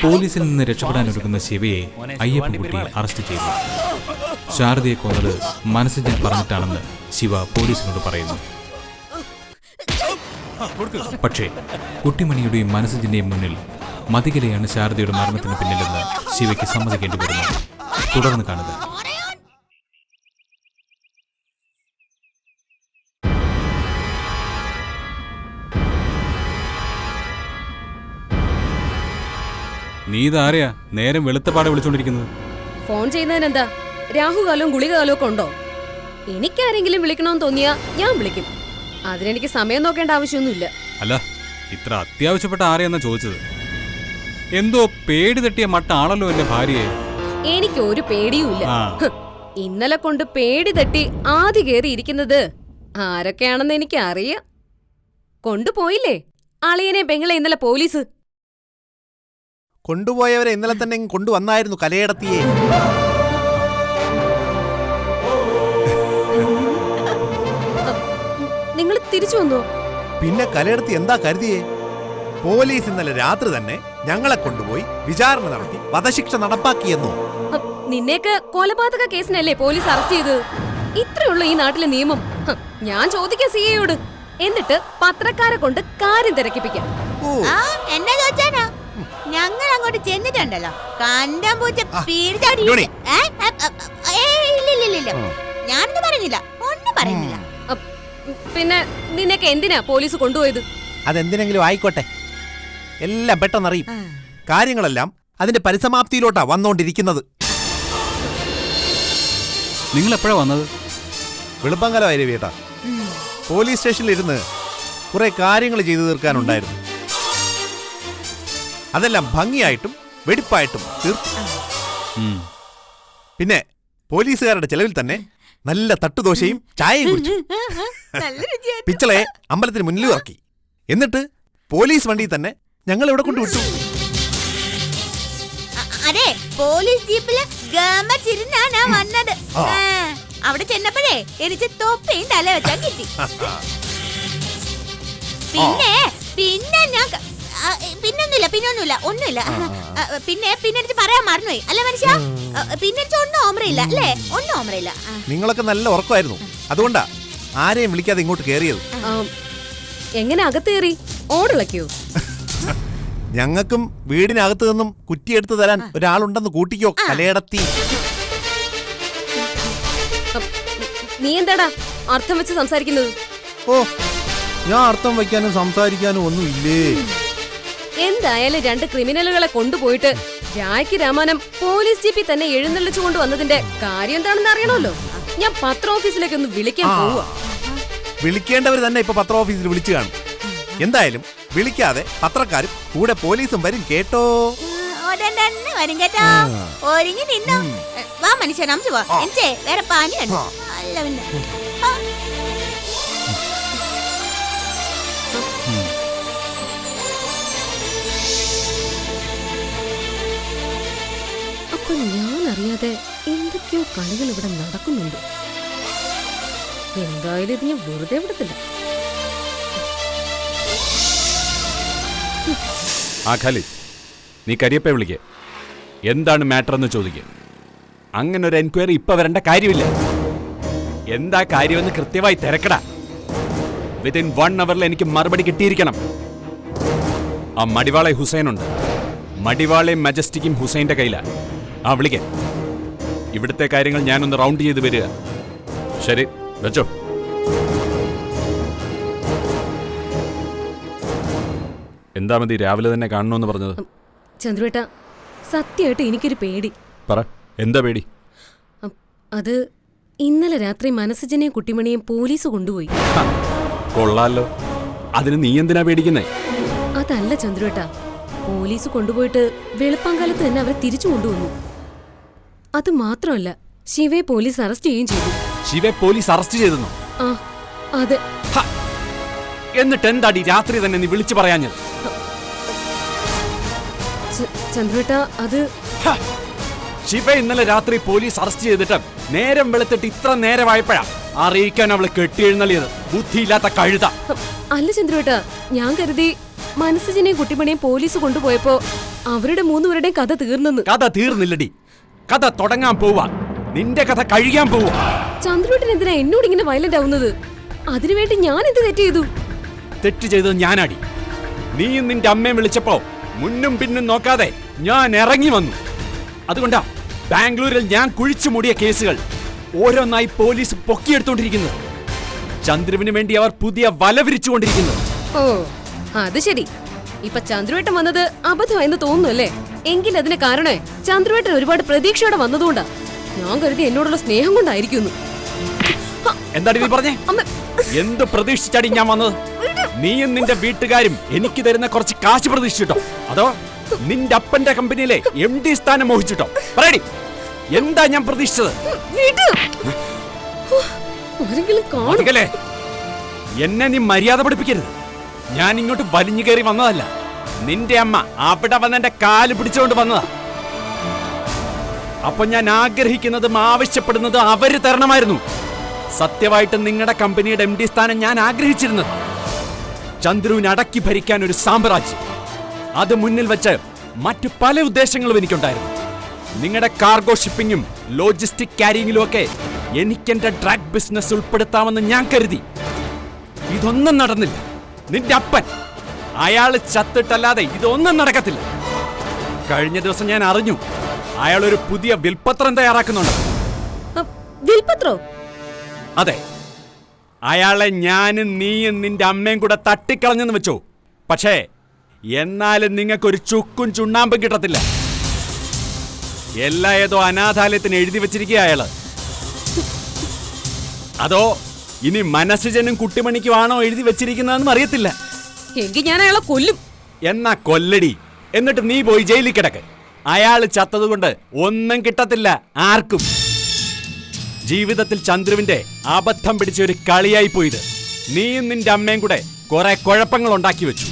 പോലീസിൽ നിന്ന് രക്ഷപ്പെടാനൊരുങ്ങുന്ന ശിവയെ അയ്യപ്പൻകുട്ടി അറസ്റ്റ് ചെയ്തു. ശാരദയെ കൊന്നത് മനസ്സജൻ പറഞ്ഞിട്ടാണെന്ന് ശിവ പോലീസിനോട് പറയുന്നു. പക്ഷേ കുട്ടിമണിയുടെയും മനസ്സജന്റെയും മുന്നിൽ മതികലയാണ് ശാരദയുടെ മരണത്തിന് പിന്നിലെന്ന് ശിവയ്ക്ക് സമ്മതിക്കേണ്ടി വരുന്നു. തുടർന്ന് കാണുക. നീ ഇതാരെയാ നേരം വെളുത്തപ്പാടെ വിളിച്ചോണ്ടിരിക്കുന്നത്? ഫോൺ ചെയ്യുന്നതിനെന്താ? രാഹുകാലവും ഗുളികകാലവും ഒക്കെ ഉണ്ടോ? എനിക്കാരെങ്കിലും വിളിക്കണമെന്ന് തോന്നിയാ ഞാൻ വിളിക്കും. അതിനെനിക്ക് സമയം നോക്കേണ്ട ആവശ്യമൊന്നുമില്ല. അല്ല, ഇത്ര അത്യാവശ്യപ്പെട്ട ആരെയെന്നാ ചോദിച്ചത്. എന്തോ പേടി തട്ടിയ മട്ടാണല്ലോ എന്റെ ഭാര്യയെ. എനിക്ക് ഒരു പേടിയുമില്ല. ഇന്നലെ കൊണ്ട് പേടി തട്ടി ആദ്യ കയറി ഇരിക്കുന്നത് ആരൊക്കെയാണെന്ന് എനിക്ക് അറിയാം. കൊണ്ടുപോയില്ലേ അളിയനെ പെങ്ങളെ ഇന്നലെ പോലീസ്? കൊണ്ടുപോയവരെ ഇന്നലെ തന്നെ കൊണ്ടുവന്നായിരുന്നു കലയടത്തിയെ. നിങ്ങൾ തിരിച്ചു വന്നോ? പിന്നെ കലയടത്തി എന്താ കരുതിയേ? പോലീസ് ഇന്നലെ രാത്രി തന്നെ ഞങ്ങളെ കൊണ്ടുപോയി വിചാരണ നടത്തി വധശിക്ഷ നടപ്പാക്കിയെന്നോ? നിന്നേക്ക് കൊലപാതക കേസിനല്ലേ പോലീസ് അറസ്റ്റ് ചെയ്തത്? ഇത്രയുള്ളൂ ഈ നാട്ടിലെ നിയമം. ഞാൻ ചോദിക്കാം സിഐയോട്, എന്നിട്ട് പത്രക്കാരെ കൊണ്ട് കാര്യം തിരക്കിപ്പിക്കാം. എന്നാ ചോദിച്ചാനോ? ഞങ്ങൾ അങ്ങോട്ട് ചെന്നിട്ടുണ്ടല്ലോ, കണ്ടം പൂച്ച ഞാനൊന്നും പറഞ്ഞില്ല, ഒന്നും പറയുന്നില്ല. പിന്നെ നിന്നൊക്കെ എന്തിനാ പോലീസ് കൊണ്ടുപോയത്? അതെന്തിനെങ്കിലും ആയിക്കോട്ടെ, എല്ലാം പെട്ടെന്നറിയും. കാര്യങ്ങളെല്ലാം അതിന്റെ പരിസമാപ്തിയിലോട്ടാ വന്നോണ്ടിരിക്കുന്നത്. നിങ്ങൾ എപ്പോഴാ വന്നത്? വെളുപ്പങ്കലമായി രവിയേട്ടാ. പോലീസ് സ്റ്റേഷനിലിരുന്ന് കുറെ കാര്യങ്ങൾ ചെയ്തു തീർക്കാനുണ്ടായിരുന്നു. അതെല്ലാം ഭംഗിയായിട്ടും വെടിപ്പായിട്ടും തീർത്തു. പിന്നെ പോലീസുകാരുടെ ചെലവിൽ തന്നെ നല്ല തട്ടുദോശയും ചായയും കുടിച്ചു. പിച്ചളയെ അമ്പലത്തിന് മുന്നിൽ ഇറക്കി. എന്നിട്ട് പോലീസ് വണ്ടിയിൽ തന്നെ ഞങ്ങൾ ഇവിടെ കൊണ്ടുവിട്ടു. അതെ, പോലീസ് ജീപ്പില് ഗമച്ചിരുന്നാണ് വന്നത്. അവിടെ ചെന്നപ്പോഴേ എനിക്ക് തൊപ്പയും തല വെച്ചാ കിട്ടി. പിന്നെ ഞാൻ പിന്നൊന്നുമില്ല. പിന്നെ എനിക്ക് പറയാൻ മറന്നുപോയി. അല്ല മനുഷ്യ, പിന്നെ ഒന്നും ഓർമ്മയില്ല അല്ലേ? ഒന്നും ഓർമ്മയില്ല. നിങ്ങളൊക്കെ നല്ല ഉറക്കമായിരുന്നു, അതുകൊണ്ടാ ആരെയും വിളിക്കാതെ ഇങ്ങോട്ട് കേറിയത്. എങ്ങനെ അകത്ത് കയറി? ഓടിളക്കിയോ? ഞങ്ങൾക്കും വീടിനകത്ത് നിന്നും കുറ്റിയെടുത്ത് തരാൻ ഒരാളുണ്ടെന്ന് കൂട്ടിക്കോ കലയടത്തി. നീ എന്താടാ അർത്ഥം വെച്ച് സംസാരിക്കുന്നത്? ഓ, ഞാൻ അർത്ഥം വയ്ക്കാനും സംസാരിക്കാനും ഒന്നും ഇല്ലേ. എന്തായാലും രണ്ട് ക്രിമിനലുകളെ കൊണ്ടുപോയിട്ട് രായ്ക്ക് രാമാനം പോലീസ് ജീപ്പിൽ തന്നെ എഴുന്നള്ളിച്ചു കൊണ്ടുവന്നതിന്റെ കാര്യം എന്താണെന്ന് അറിയണമല്ലോ. ഞാൻ പത്ര ഓഫീസിലേക്ക് ഒന്ന് വിളിക്കാൻ പോവുക. വിളിക്കേണ്ടവർ തന്നെ ഇപ്പൊ പത്ര ഓഫീസിൽ വിളിച്ചു കാണും. എന്തായാലും വിളിക്കാതെ പത്രക്കാരും കൂടെ പോലീസും വരും കേട്ടോ. വരും കേട്ടോ. ഒരുങ്ങി നിന്നോ. വാ മനുഷ്യ, നമുക്ക് പോവാം. എനിച്ചേ വേറെ പാനിയാണ്. അല്ല പിന്നെ അപ്പൊ ഞാൻ അറിയാതെ എന്തൊക്കെയോ കളികൾ ഇവിടെ നടക്കുന്നുണ്ട്. എന്തായാലും ഇത് ഞാൻ വെറുതെ വിടത്തില്ല. ഖാലിദ്, നീ കരിയപ്പയെ വിളിക്കേ. എന്താണ് മാറ്റർ എന്ന് ചോദിക്കുക. അങ്ങനെ ഒരു എൻക്വയറി ഇപ്പൊ വരേണ്ട കാര്യമില്ല. എന്താ കാര്യമെന്ന് കൃത്യമായി തിരക്കടാ. വിത്തിൻ 1 hour എനിക്ക് മറുപടി കിട്ടിയിരിക്കണം. ആ മടിവാളെ ഹുസൈനുണ്ട്. മടിവാളെയും മജസ്റ്റിക്കും ഹുസൈന്റെ കയ്യിലാണ്. വിളിക്കേ. ഇവിടുത്തെ കാര്യങ്ങൾ ഞാനൊന്ന് റൗണ്ട് ചെയ്ത് വരിക. ശരി, വെച്ചോ. എന്താ മതി രാവിലെ തന്നെ കാണണമെന്ന് പറഞ്ഞത്? ചന്ദ്രേട്ട, സത്യമായിട്ട് എനിക്കൊരു പേടി. പറ, എന്താ പേടി? അത് ഇന്നലെ രാത്രി മനസ്സജനെയും കുട്ടിമണിയും പോലീസ് കൊണ്ടുപോയി. കൊള്ളാലോ. അതിന് നീ എന്തിനാ പേടിക്കുന്നേ? അതല്ല ചന്ദ്രേട്ട, പോലീസ് കൊണ്ടുപോയിട്ട് വെളുപ്പാങ്കാലത്ത് തന്നെ അവരെ തിരിച്ചു കൊണ്ടുവന്നു. അത് മാത്രമല്ല, ശിവയെ പോലീസ് അറസ്റ്റ് ചെയ്യുകയും ചെയ്തു. ശിവയെ പോലീസ് അറസ്റ്റ് ചെയ്തെന്നോ? അതെ. എന്നിട്ട് എന്താടി രാത്രി തന്നെ നീ വിളിച്ചു പറയാഞ്ഞത്? ചന്ദ്രേട്ട, അത് ശിവ ഇന്നലെ രാത്രി പോലീസ് അറസ്റ്റ് ചെയ്തിട്ട് നേരം വെളുത്തിട്ട് ഇത്ര നേരമായപ്പോഴാ അറിയിക്കാൻ അവള് കെട്ടിയെഴുന്നള്ളിയത്. ബുദ്ധിയില്ലാത്ത കഴുത. അല്ല ചന്ദ്രേട്ട, ഞാൻ കരുതി മനസ്സുജനെയും കുട്ടിമണിയും പോലീസ് കൊണ്ടുപോയപ്പോ അവരുടെ മൂന്നുപേരുടെയും കഥ തീർന്നെന്ന്. കഥ തീർന്നില്ലടി, കഥ തുടങ്ങാൻ പോവാ. നിന്റെ കഥ കഴിയാൻ പോവാ. ചന്ദ്രൂട്ടൻ എന്തിനാ എന്നോട് ഇങ്ങനെ വയലന്റ് ആവുന്നത്? അതിനുവേണ്ടി ഞാൻ എന്ത് തെറ്റ് ചെയ്തു? തെറ്റ് ചെയ്തത് ഞാനാടി. നീയും നിന്റെ അമ്മയും വിളിച്ചപ്പോ മുന്നും പിന്നും നോക്കാതെ ഞാൻ ഇറങ്ങി വന്നു. അതുകൊണ്ടാ ബാംഗ്ലൂരിൽ ഞാൻ കുഴിച്ചു മൂടിയ കേസുകൾ ഓരോന്നായി പോലീസ് പൊക്കിയെടുത്തോണ്ടിരിക്കുന്നത്. ചന്ദ്രുവിന് വേണ്ടി അവർ പുതിയ വല വിരിച്ചുകൊണ്ടിരിക്കുന്നത്. ഓ അത് ശരി. ഇപ്പൊ ചന്ദ്രവേട്ടൻ വന്നത് അബദ്ധമായെന്ന് തോന്നുന്നു അല്ലേ? എങ്കിൽ അതിന് കാരണേ ചന്ദ്രവേട്ടൻ ഒരുപാട് പ്രതീക്ഷയോടെ വന്നതുകൊണ്ടാ. ഞാൻ കരുതി എന്നോടുള്ള സ്നേഹം കൊണ്ടായിരിക്കുന്നു. എന്താണ് നീ പറഞ്ഞേ? എന്ത് പ്രതീക്ഷിച്ചാടി ഞാൻ വന്നത്? നീയും നിന്റെ വീട്ടുകാരും എനിക്ക് തരുന്ന കുറച്ച് കാശ് പ്രതീക്ഷിച്ചിട്ടോ, അതോ നിന്റെ അപ്പന്റെ കമ്പനിയിലെ MD സ്ഥാനം മോഹിച്ചിട്ടോ? പറയടി, എന്താ ഞാൻ പ്രതീക്ഷിച്ചത്? മതികലേ, എന്നെ നീ മര്യാദ പഠിപ്പിക്കരുത്. ഞാൻ ഇങ്ങോട്ട് വലിഞ്ഞു കയറി വന്നതല്ല. നിന്റെ അമ്മ അവിടെ വന്നെന്റെ കാല് പിടിച്ചുകൊണ്ട് വന്നതാ. അപ്പൊ ഞാൻ ആഗ്രഹിക്കുന്നതും ആവശ്യപ്പെടുന്നതും അവര് തരണമായിരുന്നു. സത്യമായിട്ട് നിങ്ങളുടെ കമ്പനിയുടെ MD സ്ഥാനം ഞാൻ ആഗ്രഹിച്ചിരുന്നത്. ചന്ദ്രുവിനെ അടക്കി ഭരിക്കാൻ ഒരു സാമ്രാജ്യം, അത് മുന്നിൽ വെച്ച് മറ്റു പല ഉദ്ദേശങ്ങളും എനിക്കുണ്ടായിരുന്നു. നിങ്ങളുടെ കാർഗോ ഷിപ്പിംഗും ലോജിസ്റ്റിക് ക്യാരിയിങ്ങിലും ഒക്കെ എനിക്കെന്റെ ഡ്രഗ് ബിസിനസ് ഉൾപ്പെടുത്താമെന്ന് ഞാൻ കരുതി. ഇതൊന്നും നടന്നില്ല. നിന്റെ അപ്പൻ, അയാള് ചത്തിട്ടല്ലാതെ ഇതൊന്നും നടക്കത്തില്ല. കഴിഞ്ഞ ദിവസം ഞാൻ അറിഞ്ഞു അയാൾ ഒരു പുതിയ വിൽപ്പത്രം തയ്യാറാക്കുന്നുണ്ട്. വിൽപത്രോ? അതെ, അയാളെ ഞാനും നീയും നിന്റെ അമ്മയും കൂടെ തട്ടിക്കളഞ്ഞെന്ന് വെച്ചോ. പക്ഷേ എന്നാലും നിങ്ങൾക്കൊരു ചുക്കും ചുണ്ണാമ്പും കിട്ടത്തില്ല. എല്ലാ ഏതോ അനാഥാലയത്തിന് എഴുതി വെച്ചിരിക്കുക അയാള്. അതോ ഇനി മനസ്സുജനും കുട്ടിമണിക്കുമാണോ എഴുതി വെച്ചിരിക്കുന്നതെന്ന് അറിയത്തില്ല. എങ്കിൽ ഞാൻ അയാളെ കൊല്ലും. എന്നാ കൊല്ലടി, എന്നിട്ട് നീ പോയി ജയിലിൽ കിടക്ക്. അയാള് ചത്തതുകൊണ്ട് ഒന്നും കിട്ടത്തില്ല ആർക്കും. ജീവിതത്തിൽ ചന്ദ്രുവിന്റെ അബദ്ധം പിടിച്ച ഒരു കളിയായി പോയത്. നീയും നിന്റെ അമ്മയും കൂടെ കുറെ കുഴപ്പങ്ങൾ ഉണ്ടാക്കി വെച്ചു.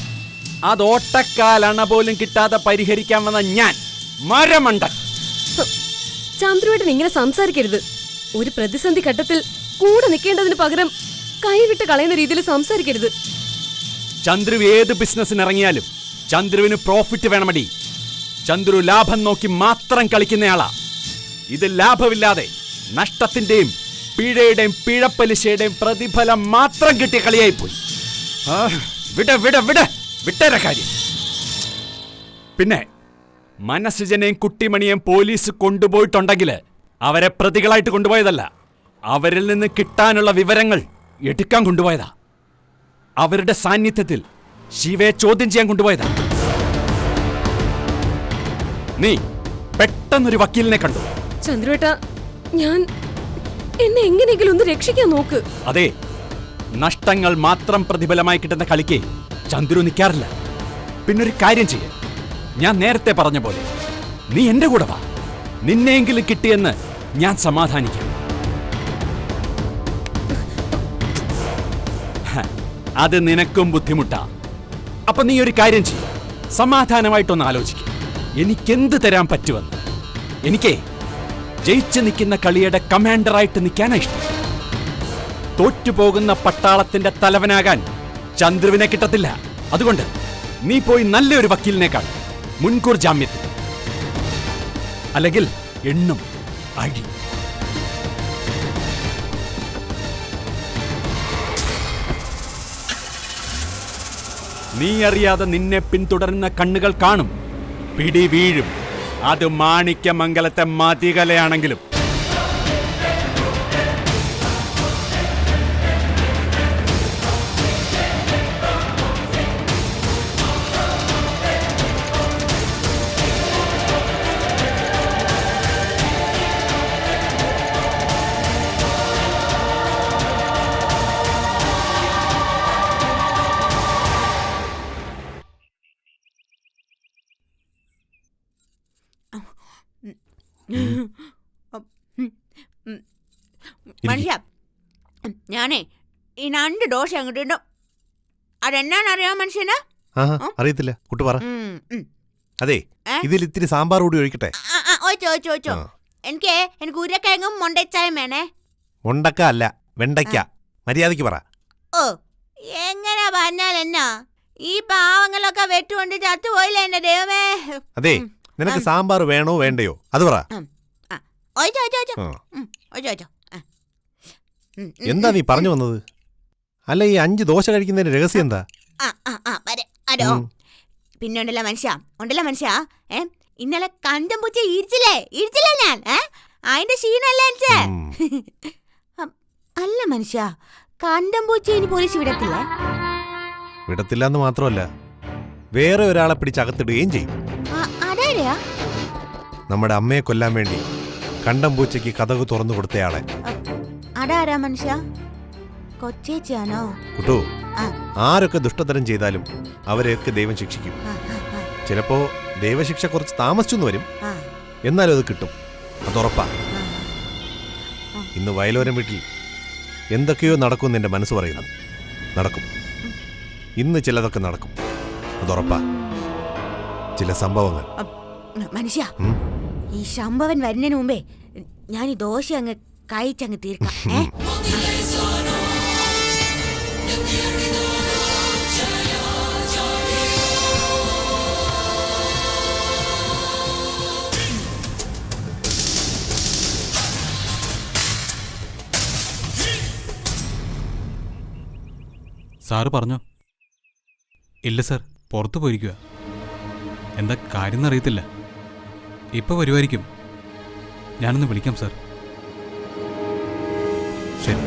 അത് ഓട്ടക്കാലണ പോലും കിട്ടാതെ പരിഹരിക്കാൻ വന്ന ഞാൻ മരമണ്ടൻ. ചന്ദ്രുവേട്ടൻ ഇങ്ങനെ സംസാരിക്കരുത്. ഒരു പ്രതിസന്ധി ഘട്ടത്തിൽ കൂടെ നിൽക്കേണ്ടതിന് പകരം കൈവിട്ട് കളയുന്ന രീതിയിൽ സംസാരിക്കരുത്. ചന്ദ്രു ഏത് ബിസിനസ്സിന് ഇറങ്ങിയാലും ചന്ദ്രുവിന് പ്രോഫിറ്റ് വേണമടി. ചന്ദ്രു ലാഭം നോക്കി മാത്രം കളിക്കുന്നയാളാ. ഇത് ലാഭമില്ലാതെ നഷ്ടത്തിന്റെയും പിഴയുടെയും പിഴപ്പലിശയുടെയും പ്രതിഫലം മാത്രം കിട്ടിയ കളിയായിപ്പോയി. വിട്ടേരെ കാര്യം. പിന്നെ മനസ്സുജനെയും കുട്ടിമണിയെയും പോലീസ് കൊണ്ടുപോയിട്ടുണ്ടെങ്കിൽ അവരെ പ്രതികളായിട്ട് കൊണ്ടുപോയതല്ല, അവരിൽ നിന്ന് കിട്ടാനുള്ള വിവരങ്ങൾ എടുക്കാൻ കൊണ്ടുപോയതാ. അവരുടെ സാന്നിധ്യത്തിൽ ശിവയെ ചോദ്യം ചെയ്യാൻ കൊണ്ടുപോയതാ. നീ പെട്ടെന്നൊരു വക്കീലിനെ കണ്ടു. ചന്ദ്രവേട്ട, ഞാൻ എന്നെ എങ്ങനെയെങ്കിലും ഒന്ന് രക്ഷിക്കാൻ നോക്ക്. അതെ, നഷ്ടങ്ങൾ മാത്രം പ്രതിഫലമായി കിട്ടുന്ന കളിക്ക് ചന്ദ്രു നിൽക്കാറില്ല. പിന്നൊരു കാര്യം ചെയ്യ, ഞാൻ നേരത്തെ പറഞ്ഞ പോലെ നീ എന്റെ കൂടെ വാ. നിന്നെയെങ്കിലും കിട്ടിയെന്ന് ഞാൻ സമാധാനിക്കാം. അത് നിനക്കും ബുദ്ധിമുട്ടാ. അപ്പൊ നീ ഒരു കാര്യം ചെയ്യ, സമാധാനമായിട്ടൊന്ന് ആലോചിക്കുക. എനിക്കെന്ത് തരാൻ പറ്റുമെന്ന്. എനിക്കേ ജയിച്ചു നിൽക്കുന്ന കളിയുടെ കമാൻഡറായിട്ട് നിൽക്കാനാ ഇഷ്ടം. തോറ്റുപോകുന്ന പട്ടാളത്തിന്റെ തലവനാകാൻ ചന്ദ്രുവിനെ കിട്ടത്തില്ല. അതുകൊണ്ട് നീ പോയി നല്ലൊരു വക്കീലിനെ കാണും, മുൻകൂർ ജാമ്യത്തിൽ. അല്ലെങ്കിൽ എണ്ണും അടി. നീ അറിയാതെ നിന്നെ പിന്തുടരുന്ന കണ്ണുകൾ കാണും, പിടി വീഴും. അത് മാണിക്യമംഗലത്തെ മതികലയാണെങ്കിലും. മനുഷ്യ, ഞാനേ ഈ 2 ദോശ അങ്ങോട്ട് ഇടും. അതെന്നാന്നറിയാമോ മനുഷ്യന്? അറിയത്തില്ല, കുട്ടി പറ. അതെ, ഇതിൽ ഇത്തിരി സാമ്പാർ കൂടി ഒഴിക്കട്ടെ. ഓച്ചോ. എനിക്ക് ഉരുളക്കിഴങ്ങും മുണ്ടച്ചായും വേണേ. മുണ്ടക്ക അല്ല, വെണ്ടയ്ക്ക. മര്യാദയ്ക്ക് പറ. ഓ, എങ്ങനെ പറഞ്ഞാൽ എന്നാ? ഈ പാവങ്ങളൊക്കെ വെട്ടുകൊണ്ട് ചത്തുപോയില്ല എന്റെ ദൈവമേ. അതെ, നിനക്ക് സാമ്പാർ വേണോ വേണ്ടയോ അത് പറ. ഒഴിച്ചോ, ഒഴിച്ചോ, ഒഴിച്ചോ. ആ. ഒഴിച്ചോ, ഒഴിച്ചോ. എന്താ നീ പറഞ്ഞു വന്നത്? അല്ല, ഈ 5 ദോശ കഴിക്കുന്നതിന്റെ രഹസ്യം എന്താ? അതോ പിന്നെ ഉണ്ടല്ലോ മനുഷ്യ ഇന്നലെ കണ്ടം പൂച്ച ഇരിച്ചില്ലേ ഞാൻ അതിന്റെ ക്ഷീണല്ലേ എനിച്ചേ. അല്ല മനുഷ്യ, കണ്ടം പൂച്ച ഇനി പോലീസ് വിടത്തില്ലേ? വിടത്തില്ലെന്ന് മാത്രമല്ല, വേറെ ഒരാളെ പിടിച്ചകത്തിടുകയും ചെയ്യും. അതാരെയാ? നമ്മുടെ അമ്മയെ കൊല്ലാൻ വേണ്ടി കണ്ടം പൂച്ചയ്ക്ക് കതക് തുറന്നു കൊടുത്തയാളെ. അതാരാ മനുഷ്യ? കൊച്ചേച്ചിയാണോ? കുട്ടു, ആരൊക്കെ ദുഷ്ടതരം ചെയ്താലും അവരെയൊക്കെ ദൈവം ശിക്ഷിക്കും. ചിലപ്പോ ദൈവശിക്ഷ കുറച്ച് താമസിച്ചെന്ന് വരും, എന്നാലും അത് കിട്ടും, അതുറപ്പാ. ഇന്ന് വയലോരം വീട്ടിൽ എന്തൊക്കെയോ നടക്കുമെന്ന് എന്റെ മനസ്സ് പറയുന്നു. നടക്കും, ഇന്ന് ചിലതൊക്കെ നടക്കും, അതുറപ്പാ. ചില സംഭവങ്ങൾ. മനുഷ്യ, ഈ ശമ്പവൻ വരുന്നതിന് മുമ്പേ ഞാൻ ഈ ദോശ അങ്ങ് കഴിച്ചങ്ങ് തീർക്കാം. സാറ് പറഞ്ഞോ? ഇല്ല സാർ, പുറത്തു പോയിരിക്കുക. എന്താ കാര്യം എന്നറിയത്തില്ല. ഇപ്പൊ വരുമായിരിക്കും. ഞാനൊന്ന് വിളിക്കാം സാർ. ശരി.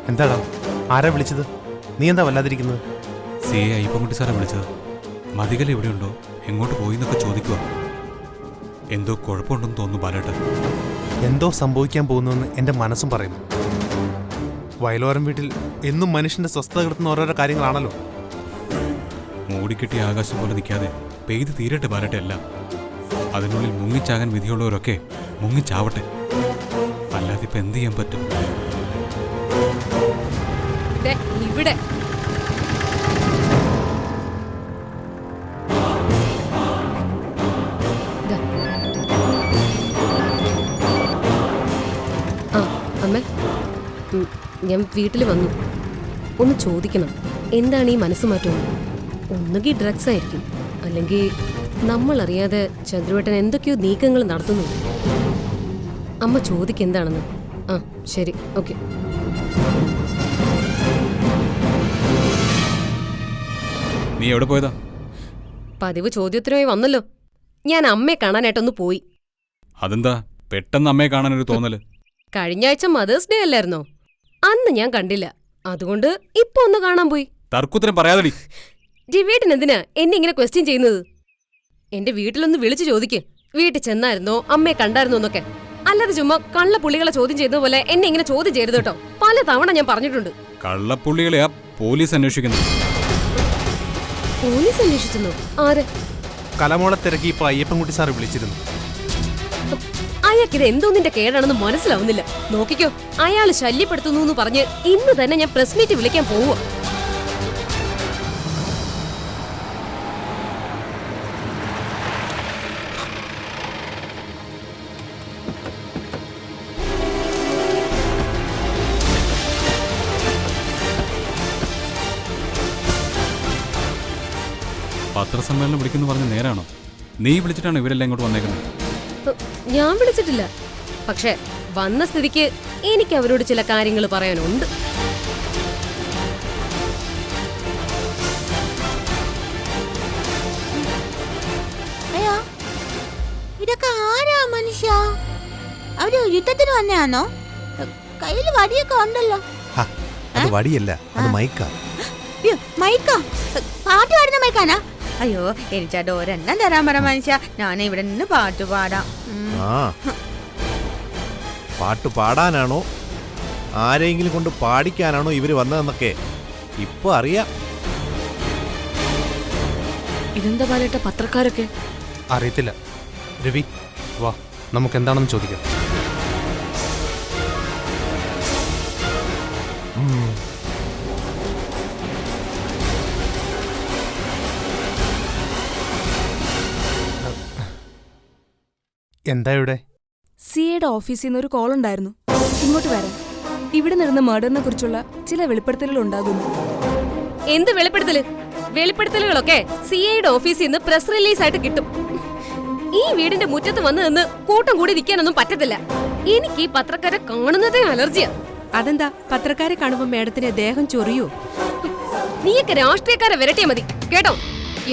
എന്താടാ, ആരാ വിളിച്ചത്? നീ എന്താ വല്ലാതിരിക്കുന്നത്? CA അയ്യപ്പൻകുട്ടി സാറെ വിളിച്ചത്. മതികൽ എവിടെയുണ്ടോ, എങ്ങോട്ട് പോയി എന്നൊക്കെ ചോദിക്കുക. എന്തോ കുഴപ്പമുണ്ടെന്ന് തോന്നുന്നു ബാലേട്ടൻ. എന്തോ സംഭവിക്കാൻ പോകുന്നുവെന്ന് എൻ്റെ മനസ്സും പറയുന്നു. വയലോരം വീട്ടിൽ എന്നും മനുഷ്യന്റെ സ്വസ്ഥത കിടത്തുന്ന ഓരോരോ കാര്യങ്ങളാണല്ലോ. മൂടിക്കെട്ടിയ ആകാശം പോലെ നിൽക്കാതെ പെയ്ത് തീരട്ടെ ബാലേട്ടെ എല്ലാം. അതിനുള്ളിൽ മുങ്ങിച്ചാകാൻ വിധിയുള്ളവരൊക്കെ മുങ്ങിച്ചാവട്ടെ. അല്ലാതെ ഇപ്പം എന്ത് ചെയ്യാൻ പറ്റും? ഇവിടെ അമ്മ, ഞാൻ വീട്ടിൽ വന്നു. ഒന്ന് ചോദിക്കണം, എന്താണ് ഈ മനസ്സ് മാറ്റം? ഒന്നുകിൽ ഡ്രഗ്സ് ആയിരിക്കും, അല്ലെങ്കിൽ നമ്മളറിയാതെ ചന്ദ്രുവേട്ടൻ എന്തൊക്കെയോ നീക്കങ്ങൾ നടത്തുന്നുണ്ട്. അമ്മ ചോദിക്കെന്താണെന്ന്. ആ ശരി, ഓക്കെ. നീ എവിടെ പോയതാ? പതിവ് ചോദ്യോത്തരമായി വന്നല്ലോ. ഞാൻ അമ്മയെ കാണാനായിട്ടൊന്ന് പോയി. അതെന്താ പെട്ടെന്ന് അമ്മയെ കാണാനൊരു തോന്നല്? കഴിഞ്ഞ ആഴ്ച മദേഴ്സ് ഡേ അല്ലായിരുന്നോ? അന്ന് ഞാൻ കണ്ടില്ല, അതുകൊണ്ട് ഇപ്പൊ ഒന്ന് കാണാൻ പോയി. തർക്കുത്തരം പറയാതടി. ഡിവേട്ടൻ എന്തിനാ എന്നെ ഇങ്ങനെ ക്വസ്റ്റ്യൻ ചെയ്യുന്നത്? എന്റെ വീട്ടിലൊന്ന് വിളിച്ചു ചോദിക്ക്, വീട്ടിൽ ചെന്നായിരുന്നോ, അമ്മയെ കണ്ടായിരുന്നോ എന്നൊക്കെ. അല്ലാതെ ചുമ്മാ കള്ളപ്പുള്ളികളെ ചോദ്യം ചെയ്ത പോലെ എന്നെ ഇങ്ങനെ ചോദ്യം ചെയ്യരുത് കേട്ടോ. പല തവണ ഞാൻ പറഞ്ഞിട്ടുണ്ട്. കള്ളപ്പുള്ളികളെയാ പോലീസ് അന്വേഷിക്കുന്നത്. പോലീസ് അന്വേഷിച്ചെന്നോ? ആര്? കലമോളെ തിരക്കി ഇപ്പൊ അയ്യപ്പൻകുട്ടി സാറ് വിളിച്ചിരുന്നു. അയാൾക്കിത് എന്തോന്നിന്റെ കേടാണെന്ന് മനസ്സിലാവുന്നില്ല. നോക്കിക്കോ, അയാൾ ശല്യപ്പെടുത്തുന്നു എന്ന് പറഞ്ഞ് ഇന്ന് തന്നെ ഞാൻ പ്രസ് മീറ്റ് വിളിക്കാൻ പോവുക. പത്രസമ്മേളനം വിളിക്കുന്നു പറഞ്ഞ നേരാണോ? നീ വിളിച്ചിട്ടാണ് ഇവരെല്ലാം ഇങ്ങോട്ട് വന്നേക്കുന്നത്? ഞാൻ വിളിച്ചിട്ടില്ല, പക്ഷെ വന്ന സ്ഥിതിക്ക് എനിക്ക് അവരോട് ചില കാര്യങ്ങൾ പറയാനുണ്ട്. അയ്യോ, ഇതൊക്കെ ആരാ മനുഷ്യ? അവര് യുദ്ധത്തിന് വന്നയാണോ? കയ്യിൽ വടിയൊക്കെ ഉണ്ടല്ലോ. അത് വടിയല്ല, അത് മൈക്കാ. മൈക്കാ? പാട്ട് പാടുന്ന മൈക്കാനാ? അയ്യോ, എനിച്ചത് ഒരെണ്ണം തരാൻ പറ മനുഷ്യ, ഞാൻ ഇവിടെ നിന്ന് പാട്ട് പാടാം. ആ, പാട്ട് പാടാനാണോ ആരെങ്കിലും കൊണ്ട് പാടിക്കാനാണോ ഇവര് വന്നതെന്നൊക്കെ ഇപ്പൊ അറിയാം. ഇതെന്താ പാലേട്ട പത്രക്കാരൊക്കെ? അറിയത്തില്ല. രവി വാ, നമുക്ക് എന്താണെന്ന് ചോദിക്കാം. എന്താ ഇവിടെ? സിയുടെ ഓഫീസിൽ നിന്ന് ഒരു കോൾ ഉണ്ടായിരുന്നു. ഇങ്ങോട്ട് വരാൻ. ഇവിടെ നടന്ന മർഡറിനെ കുറിച്ചുള്ള ചില വെളിപ്പെടുത്തലുകൾ ഉണ്ടാകുന്നു. എന്ത് വെളിപ്പെടുത്തല്? വെളിപ്പെടുത്തലുകളൊക്കെ സിഐയുടെ ഓഫീസിൽ നിന്ന് പ്രസ് റിലീസ് ആയിട്ട് കിട്ടും. ഈ വീടിന്റെ മുറ്റത്ത് വന്ന് നിന്ന് കൂട്ടം കൂടി നിൽക്കാനൊന്നും പറ്റത്തില്ല. എനിക്ക് ഈ പത്രക്കാരെ കാണുന്നതേ അലർജിയാ. അതെന്താ പത്രക്കാരെ കാണുമ്പോ മേഡത്തിന് ദേഹം ചൊറിയോ? നീയൊക്കെ രാഷ്ട്രീയക്കാരെ വരട്ടിയാ മതി കേട്ടോ.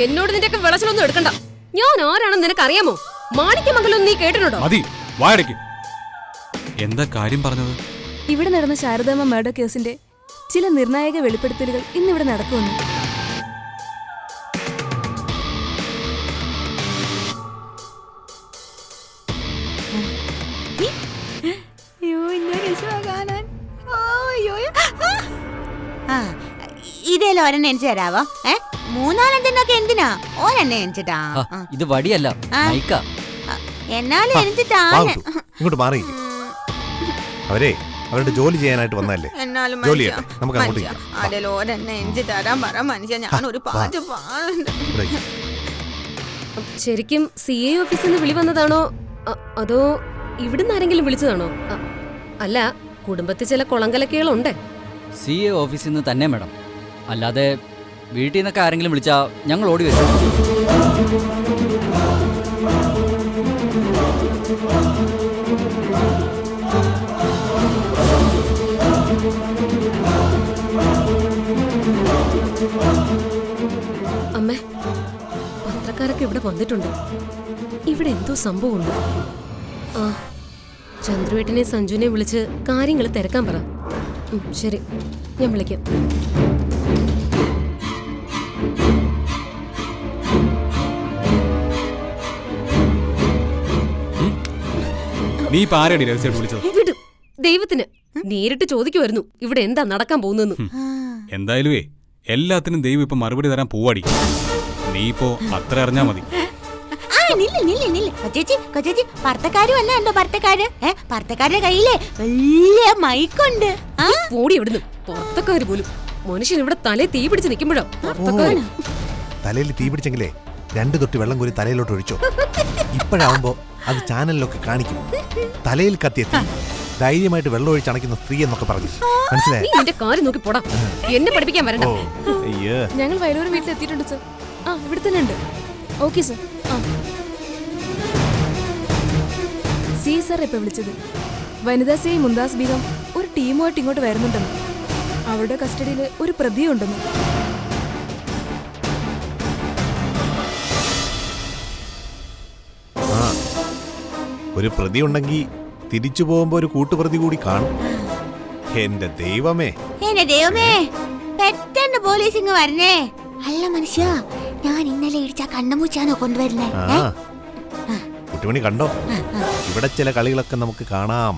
എന്നോട് നിന്റെയൊക്കെ വിളച്ചിലൊന്നും എടുക്കണ്ട. ഞാൻ ആരാണെന്ന് നിനക്ക് അറിയാമോ? മാണിക്യമംഗലം നീ കേട്ടിട്ടുണ്ടോ? മതി, വായടയ്ക്ക്. എന്താ കാര്യം പറഞ്ഞത്? ഇവിടെ നടന്ന ശാരദാമ്മ മർഡർ കേസിന്റെ ചില നിർണായക വെളിപ്പെടുത്തലുകൾ ഇന്നിവിടെ നടക്കുമെന്ന്. ഇതേലും ഒരെണ്ണം എനിക്ക് തരാവോ? 3-4 എന്തിനാ? ഒരെണ്ണം എനിച്ചിട്ടാ. ഇത് വടിയല്ല, മൈക്കാ. എന്നാലും എനിച്ചിട്ടാ. ഇങ്ങോട്ട് മാറി. അവരെ അവരുടെ ജോലി ചെയ്യാനായിട്ട് വന്നല്ലേ. ജോലി ചെയ്യട്ടെ, നമുക്ക് അങ്ങോട്ട് ഇരിക്കാം. അതിലും ഒരെണ്ണം എനിക്ക് തരാൻ പറ മനുഷ്യ. ഞാനൊരു പാചകം. ശരിക്കും സിഐ ഓഫീസിൽ നിന്ന് വിളി വന്നതാണോ അതോ ഇവിടുന്ന് ആരെങ്കിലും വിളിച്ചതാണോ? അല്ല, കുടുംബത്തിൽ ചില കുളങ്കലക്കുകളുണ്ട്. CA ഓഫീസിൽ നിന്ന് തന്നെ മേഡം. അല്ലാതെ വീട്ടിൽ നിന്നൊക്കെ ആരെങ്കിലും വിളിച്ചാ ഞങ്ങൾ ഓടി വരും. അമ്മേ, പത്രക്കാരൊക്കെ ഇവിടെ വന്നിട്ടുണ്ട്. ഇവിടെ എന്തോ സംഭവമുണ്ട്. ആ, ചന്ദ്രുവേട്ടനെ സഞ്ജുവിനെ വിളിച്ച് കാര്യങ്ങൾ തിരക്കാൻ പറ. ശരി, ഞാൻ വിളിക്കാം. നീ ഇപ്പൊ ആരെയാണ് രഹസ്യമായിട്ട് വിളിച്ചത്? വിടും, ദൈവത്തിന് നേരിട്ട് ചോദിക്കുമായിരുന്നു ഇവിടെ എന്താ നടക്കാൻ പോകുന്നെന്ന്. എന്തായാലുവേ എല്ലാത്തിനും ദൈവം ഇപ്പൊ മറുപടി തരാൻ പോവാടി. നീ ഇപ്പോ അത്ര അറിഞ്ഞാ മതി. ഭർത്തക്കാരുടെ കയ്യിലെ വലിയ മൈക്കുണ്ട്. ഓടി എവിടുന്ന് പുറത്തക്കാര് പോലും. മനുഷ്യൻ ഇവിടെ തലേ തീ പിടിച്ച് നിൽക്കുമ്പോഴോ പുറത്തക്കാര്. തലയിൽ തീ പിടിച്ചെങ്കിലേ 2 തൊട്ടി വെള്ളം കോരി തലയിലോട്ട് ഒഴിച്ചോ. ഇപ്പോഴാവുമ്പോ അത് ചാനലിലൊക്കെ കാണിക്കും. തലയിൽ കത്തിയെത്തി ധൈര്യമായിട്ട് വെള്ളം ഒഴിച്ചണയ്ക്കുന്ന സ്ത്രീ എന്നൊക്കെ പറഞ്ഞു. മനസ്സിലായി? നീ നിന്റെ കാര്യം നോക്കി പോടാ. എന്നെ പഠിപ്പിക്കാൻ വരണ്ട. ഞങ്ങൾ വയലൂർ വീട്ടിലെത്തിയിട്ടുണ്ട് സർ. ആ, ഇവിടെ തന്നെ ഉണ്ട്. Okay sir. ആ, സി സർ ഇപ്പൊ വിളിച്ചത് വനിതാ സി മുന്താസ് ബീഗം ഒരു ടീമുമായിട്ട് ഇങ്ങോട്ട് വരുന്നുണ്ടെന്ന്. അവരുടെ കസ്റ്റഡിയിൽ ഒരു പ്രതിയുണ്ടെന്ന്. ഒരു പ്രതി ഉണ്ടെങ്കിൽ തിരിച്ചു പോകുമ്പോ ഒരു കൂട്ടുപ്രതി കൂടി കാണും. എന്റെ ദൈവമേ, പെട്ടെന്ന് പോലീസ് ഇങ്ങ് വരണേ. അല്ല മനുഷ്യ, ഞാൻ ഇന്നലെ ഇടിച്ച കണ്ണമൂച്ചാണോ കൊണ്ടുവരുന്നേ? കുട്ടിമണി കണ്ടോ, ഇവിടെ ചില കളികളൊക്കെ നമുക്ക് കാണാം.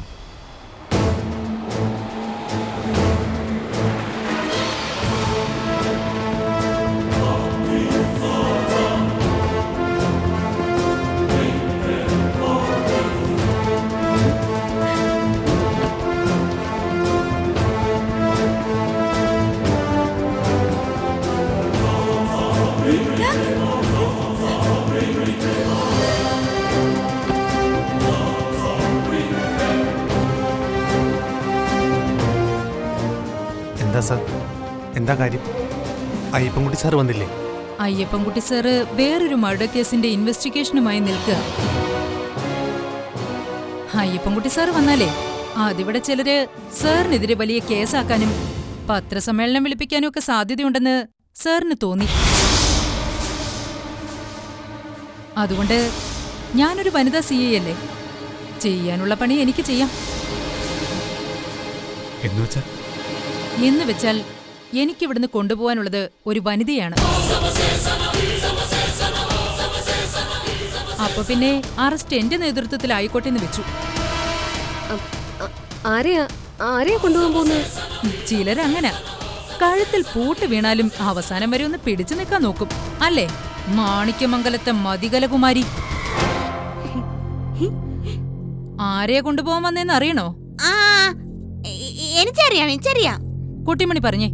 എന്താ സാർ, എന്താ കാര്യം? അയ്യപ്പൻകുട്ടി സാർ വന്നില്ലേ? അയ്യപ്പൻകുട്ടി സാറ് വേറൊരു മർഡർ കേസിന്റെ ഇൻവെസ്റ്റിഗേഷനുമായി നിൽക്കുക. അയ്യപ്പൻകുട്ടി സാറ് വന്നാലേ അതിവിടെ ചിലര് സാറിനെതിരെ വലിയ കേസാക്കാനും പത്രസമ്മേളനം വിളിപ്പിക്കാനും ഒക്കെ സാധ്യതയുണ്ടെന്ന് സാറിന് തോന്നി. അതുകൊണ്ട് ഞാനൊരു വനിതാ CA അല്ലേ, ചെയ്യാനുള്ള പണി എനിക്ക് ചെയ്യാം. എന്ന് വെച്ചാൽ എനിക്കിവിടുന്ന് കൊണ്ടുപോകാനുള്ളത് ഒരു വനിതയാണ്. അപ്പൊ പിന്നെ അറസ്റ്റ് എന്റെ നേതൃത്വത്തിലായിക്കോട്ടെ എന്ന് വെച്ചു. ആരെയാ കൊണ്ടുപോകാൻ പോകുന്നത്? ചിലരങ്ങനെ കഴുത്തിൽ പൂട്ട് വീണാലും അവസാനം വരെ ഒന്ന് പിടിച്ചു നിൽക്കാൻ നോക്കും അല്ലേ? മാണിക്യമംഗലത്തെ മതികലകുമാരി. ആരെയാ കൊണ്ടുപോകാൻ വന്നേന്ന് അറിയണോ? എനിക്കറിയാം. കുട്ടിമണി പറഞ്ഞേ,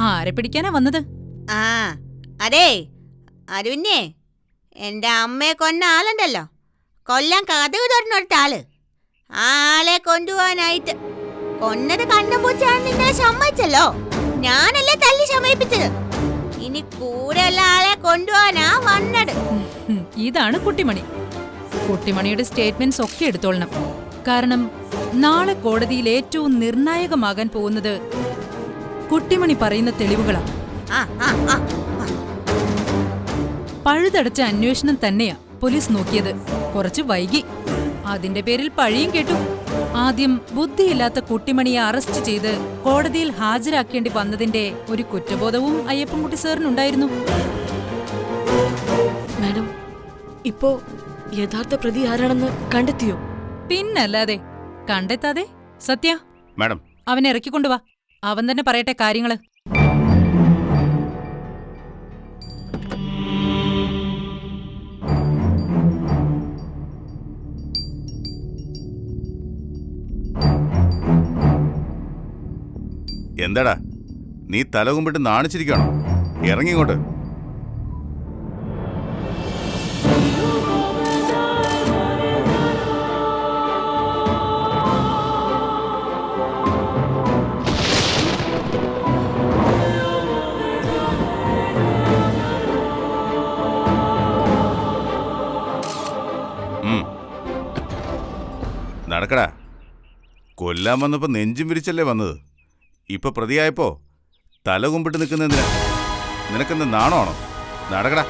ആരെ പിടിക്കാനാ വന്നത്? അതെ അരുവിനെ, എന്റെ അമ്മയെ കൊന്ന ആളുണ്ടല്ലോ, കൊല്ലാൻ കഥകു തുറന്നൊടുത്ത ആള്. ആ ആളെ കൊണ്ടുപോവാനായിട്ട് കൊന്നത് കണ്ണുപൂച്ചാണ് നിങ്ങളെ സമ്മതിച്ചല്ലോ. ഞാനല്ലേ തല്ലി സമ്മതിപ്പിച്ചത്. ഇനി കൂടെയുള്ള ആളെ കൊണ്ടുപോവാനാ വന്നത്. ഇതാണ് കുട്ടിമണി. കുട്ടിമണിയുടെ സ്റ്റേറ്റ്മെന്റ്സ് ഒക്കെ എടുത്തോളണം. കാരണം നാളെ കോടതിയിൽ ഏറ്റവും നിർണായകമാകാൻ പോകുന്നത് കുട്ടിമണി പറയുന്ന തെളിവുകളാണ്. ആ, ആ, ആ, ആ. പഴുതടച്ച അന്വേഷണം തന്നെയാ പോലീസ് നോക്കിയത്. കുറച്ച് വൈകി. അതിന്റെ പേരിൽ പഴിയും കേട്ടു. ആദ്യം ബുദ്ധിയില്ലാത്ത കുട്ടിമണിയെ അറസ്റ്റ് ചെയ്ത് കോടതിയിൽ ഹാജരാക്കേണ്ടി വന്നതിന്റെ ഒരു കുറ്റബോധവും അയ്യപ്പൻകുട്ടി സാറിനുണ്ടായിരുന്നു. മാഡം, ഇപ്പോ യഥാർത്ഥ പ്രതി ആരാണെന്ന് കണ്ടെത്തിയോ? പിന്നല്ലാതെ. കണ്ടെത്താതെ? സത്യ, മാഡം, അവനെ ഇറക്കിക്കൊണ്ടുവാ. അവൻ തന്നെ പറയട്ടെ കാര്യങ്ങള്. എന്താടാ നീ തലകുമ്പിട്ട് നാണിച്ചിരിക്കണോ? ഇറങ്ങിങ്ങോട്ട്. നടക്കടാ. കൊല്ലാൻ വന്നപ്പോ നെഞ്ചും വിരിച്ചല്ലേ വന്നത്. ഇപ്പൊ പ്രതിയായപ്പോ തല കുമ്പിട്ട് നിൽക്കുന്നതിന് നിനക്കെന്ത് നാണമാണോ? നടക്കടാ,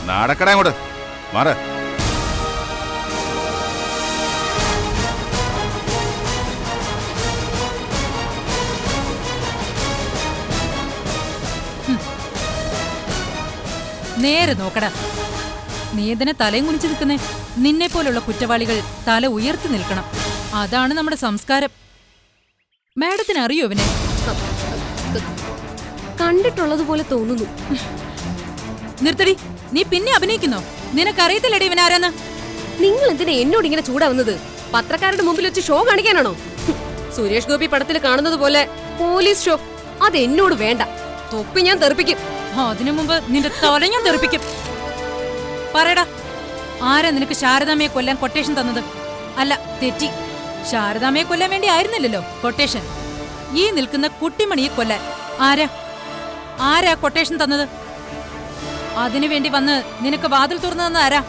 നടക്കടാ അങ്ങോട്ട്. മാറ. നേരെ നോക്കടാ. നീ എന്തിനാ തലയും കുനിച്ചു നിൽക്കുന്നേ? നിന്നെ പോലുള്ള കുറ്റവാളികൾ തല ഉയർത്തി നിൽക്കണം. അതാണ് നമ്മുടെ സംസ്കാരം. മാഡത്തിന് അറിയോ ഇവനെ? കണ്ടിട്ടുള്ളതുപോലെ തോന്നുന്നു. നിർത്തടി. നീ പിന്നെ അഭിനയിക്കുന്നോ? നിനക്കറിയത്തില്ലടി ഇവനാരാന്ന്? നിങ്ങൾ എന്തിനാ എന്നോട് ഇങ്ങനെ ചൂടാവുന്നത്? പത്രക്കാരുടെ മുമ്പിൽ വെച്ച് ഷോ കാണിക്കാനാണോ? സുരേഷ് ഗോപി പടത്തിൽ കാണുന്നത് പോലെ പോലീസ് ഷോ അത് എന്നോട് വേണ്ട. തൊപ്പി ഞാൻ തെറിപ്പിക്കും. അതിനു മുമ്പ് നിന്റെ തല ഞാൻ തെറിപ്പിക്കും. പറയടാ, ആരാ നിനക്ക് ശാരദാമ്മയെ കൊല്ലാൻ കൊട്ടേഷൻ തന്നത്? അല്ല, തെറ്റി. ശാരദാമ്മയെ കൊല്ലാൻ വേണ്ടി ആയിരുന്നില്ലല്ലോ കൊട്ടേഷൻ. ഈ നിൽക്കുന്ന കുട്ടിമണിയെ കൊല്ലാൻ ആരാ കൊട്ടേഷൻ തന്നത്? അതിനുവേണ്ടി വന്ന് നിനക്ക് വാതിൽ തുറന്നു തന്ന ആരാ?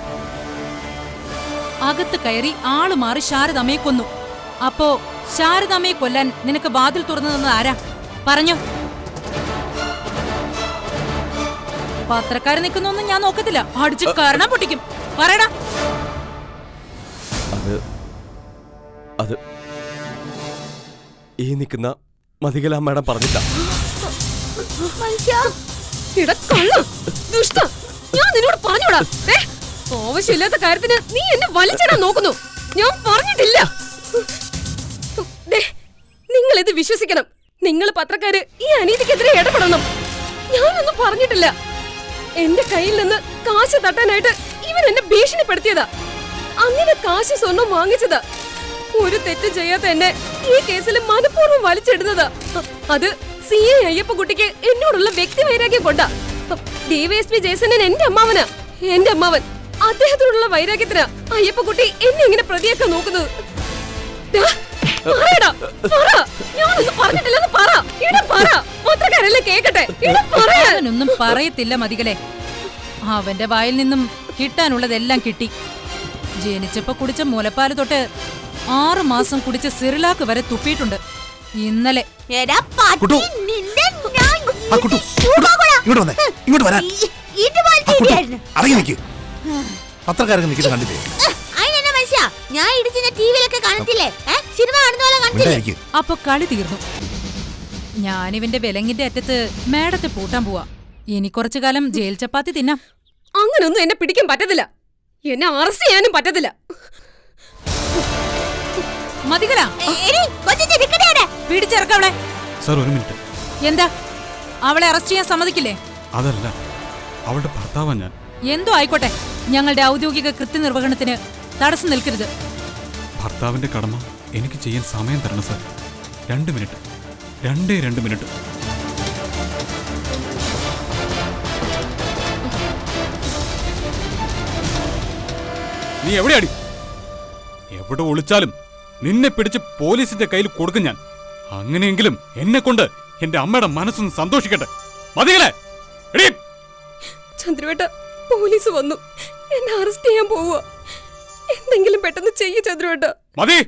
അകത്ത് കയറി ആള് മാറി ശാരദാമ്മയെ കൊന്നു. അപ്പോ ശാരദാമ്മയെ കൊല്ലാൻ നിനക്ക് വാതിൽ തുറന്നു തന്നത് ആരാ? പറഞ്ഞോ. പത്രക്കാരൻ നിൽക്കുന്നൊന്നും ഞാൻ നോക്കത്തില്ല. അടിച്ച് കാരണം പൊട്ടിക്കും. പറയടാ. അത് ഈ നിൽക്കുന്ന മതികല മാഡം പറഞ്ഞില്ല. ഞാൻ നിന്നോട് പറഞ്ഞോടാ. ആവശ്യമില്ലാത്ത കാര്യത്തിന് നീ എന്നെ വലിച്ചിടാൻ നോക്കുന്നു. ഞാൻ പറഞ്ഞിട്ടില്ല. നിങ്ങൾ ഇത് വിശ്വസിക്കണം. നിങ്ങൾ പത്രക്കാര് ഈ അനീതിക്കെതിരെ ഇടപെടണം. ഞാനൊന്നും പറഞ്ഞിട്ടില്ല. എന്റെ കയ്യിൽ നിന്ന് കാശ് തട്ടാനായിട്ട് ഇവൻ എന്നെ ഭീഷണിപ്പെടുത്തിയതാ. അങ്ങനെ കാശ് സ്വർണം വാങ്ങിച്ചതാ. ഒരു തെറ്റ് ചെയ്യാത്ത എന്നെ ഈ കേസിൽ മനഃപൂർവ്വം വലിച്ചിടുന്നതാ. അത് CA അയ്യപ്പൻകുട്ടിക്ക് എന്നോടുള്ള വ്യക്തി വൈരാഗ്യം കൊണ്ടാ. DYSP ജയസനൻ എന്റെ അമ്മാവനാ. എന്റെ അമ്മാവൻ. അദ്ദേഹത്തോടുള്ള വൈരാഗ്യത്തിനാ അയ്യപ്പൻകുട്ടി എന്നെ ഇങ്ങനെ പ്രതിയാക്കാൻ നോക്കുന്നത്. അവനൊന്നും പറയത്തില്ല മതികളെ. അവന്റെ വായിൽ നിന്നും കിട്ടാനുള്ളതെല്ലാം കിട്ടി. ജനിച്ചപ്പോ കുടിച്ച മുലപ്പാല് തൊട്ട് 6 മാസം കുടിച്ച സിറിലാക്ക് വരെ തുപ്പിയിട്ടുണ്ട്. ഇന്നലെ പത്രക്കാരൊക്കെ നിൽക്കുന്നത് കണ്ടില്ലേ? ഞാൻ ഇടിച്ചിന്റെ ടിവിയിലൊക്കെ കാണത്തില്ലേ? സിനിമ കാണുന്ന പോലെ കണ്ടില്ലേ? അപ്പൊ കളി തീർന്നു. ഞാനിവന്റെ വിലങ്ങിന്റെ അറ്റത്ത് മേടത്തെ പൂട്ടാൻ പോവാ. ഇനി കുറച്ചു കാലം ജയിൽ ചപ്പാത്തി തിന്നാം. അങ്ങനൊന്നും എന്നെ പിടിക്കാൻ പറ്റത്തില്ല. എന്നെ അറസ്റ്റ് ചെയ്യാനും പറ്റത്തില്ല. മതികളാ, പിടിച്ചിറക്കവളെ. സർ, ഒരു മിനിറ്റ്. എന്താ? അവളെ അറസ്റ്റ് ചെയ്യാൻ സമ്മതിക്കില്ലേ? അതല്ല, അവളുടെ ഭർത്താവാ ഞാൻ. എന്തോ ആയിക്കോട്ടെ, ഞങ്ങളുടെ ഔദ്യോഗിക കൃത്യനിർവഹണത്തിന് തടസ്സം നിൽക്കരുത്. ഭർത്താവിന്റെ കടമ എനിക്ക് ചെയ്യാൻ സമയം തരണം സർ. 2 മിനിറ്റ്. 2 മിനിറ്റ്. നീ എവിടെയാടി? എവിടെ ഒളിച്ചാലും നിന്നെ പിടിച്ച് പോലീസിന്റെ കയ്യിൽ കൊടുക്കും ഞാൻ. അങ്ങനെയെങ്കിലും എന്നെ കൊണ്ട് എന്റെ അമ്മയുടെ മനസ്സൊന്ന് സന്തോഷിക്കട്ടെ. മതികളെ ചന്ദ്രവേട്ട, പോലീസ് വന്നു, എന്നെ അറസ്റ്റ് ചെയ്യാൻ പോവുക. എന്തെങ്കിലും പെട്ടെന്ന് ചെയ്യ് ചന്ദ്രവേട്ട. മതി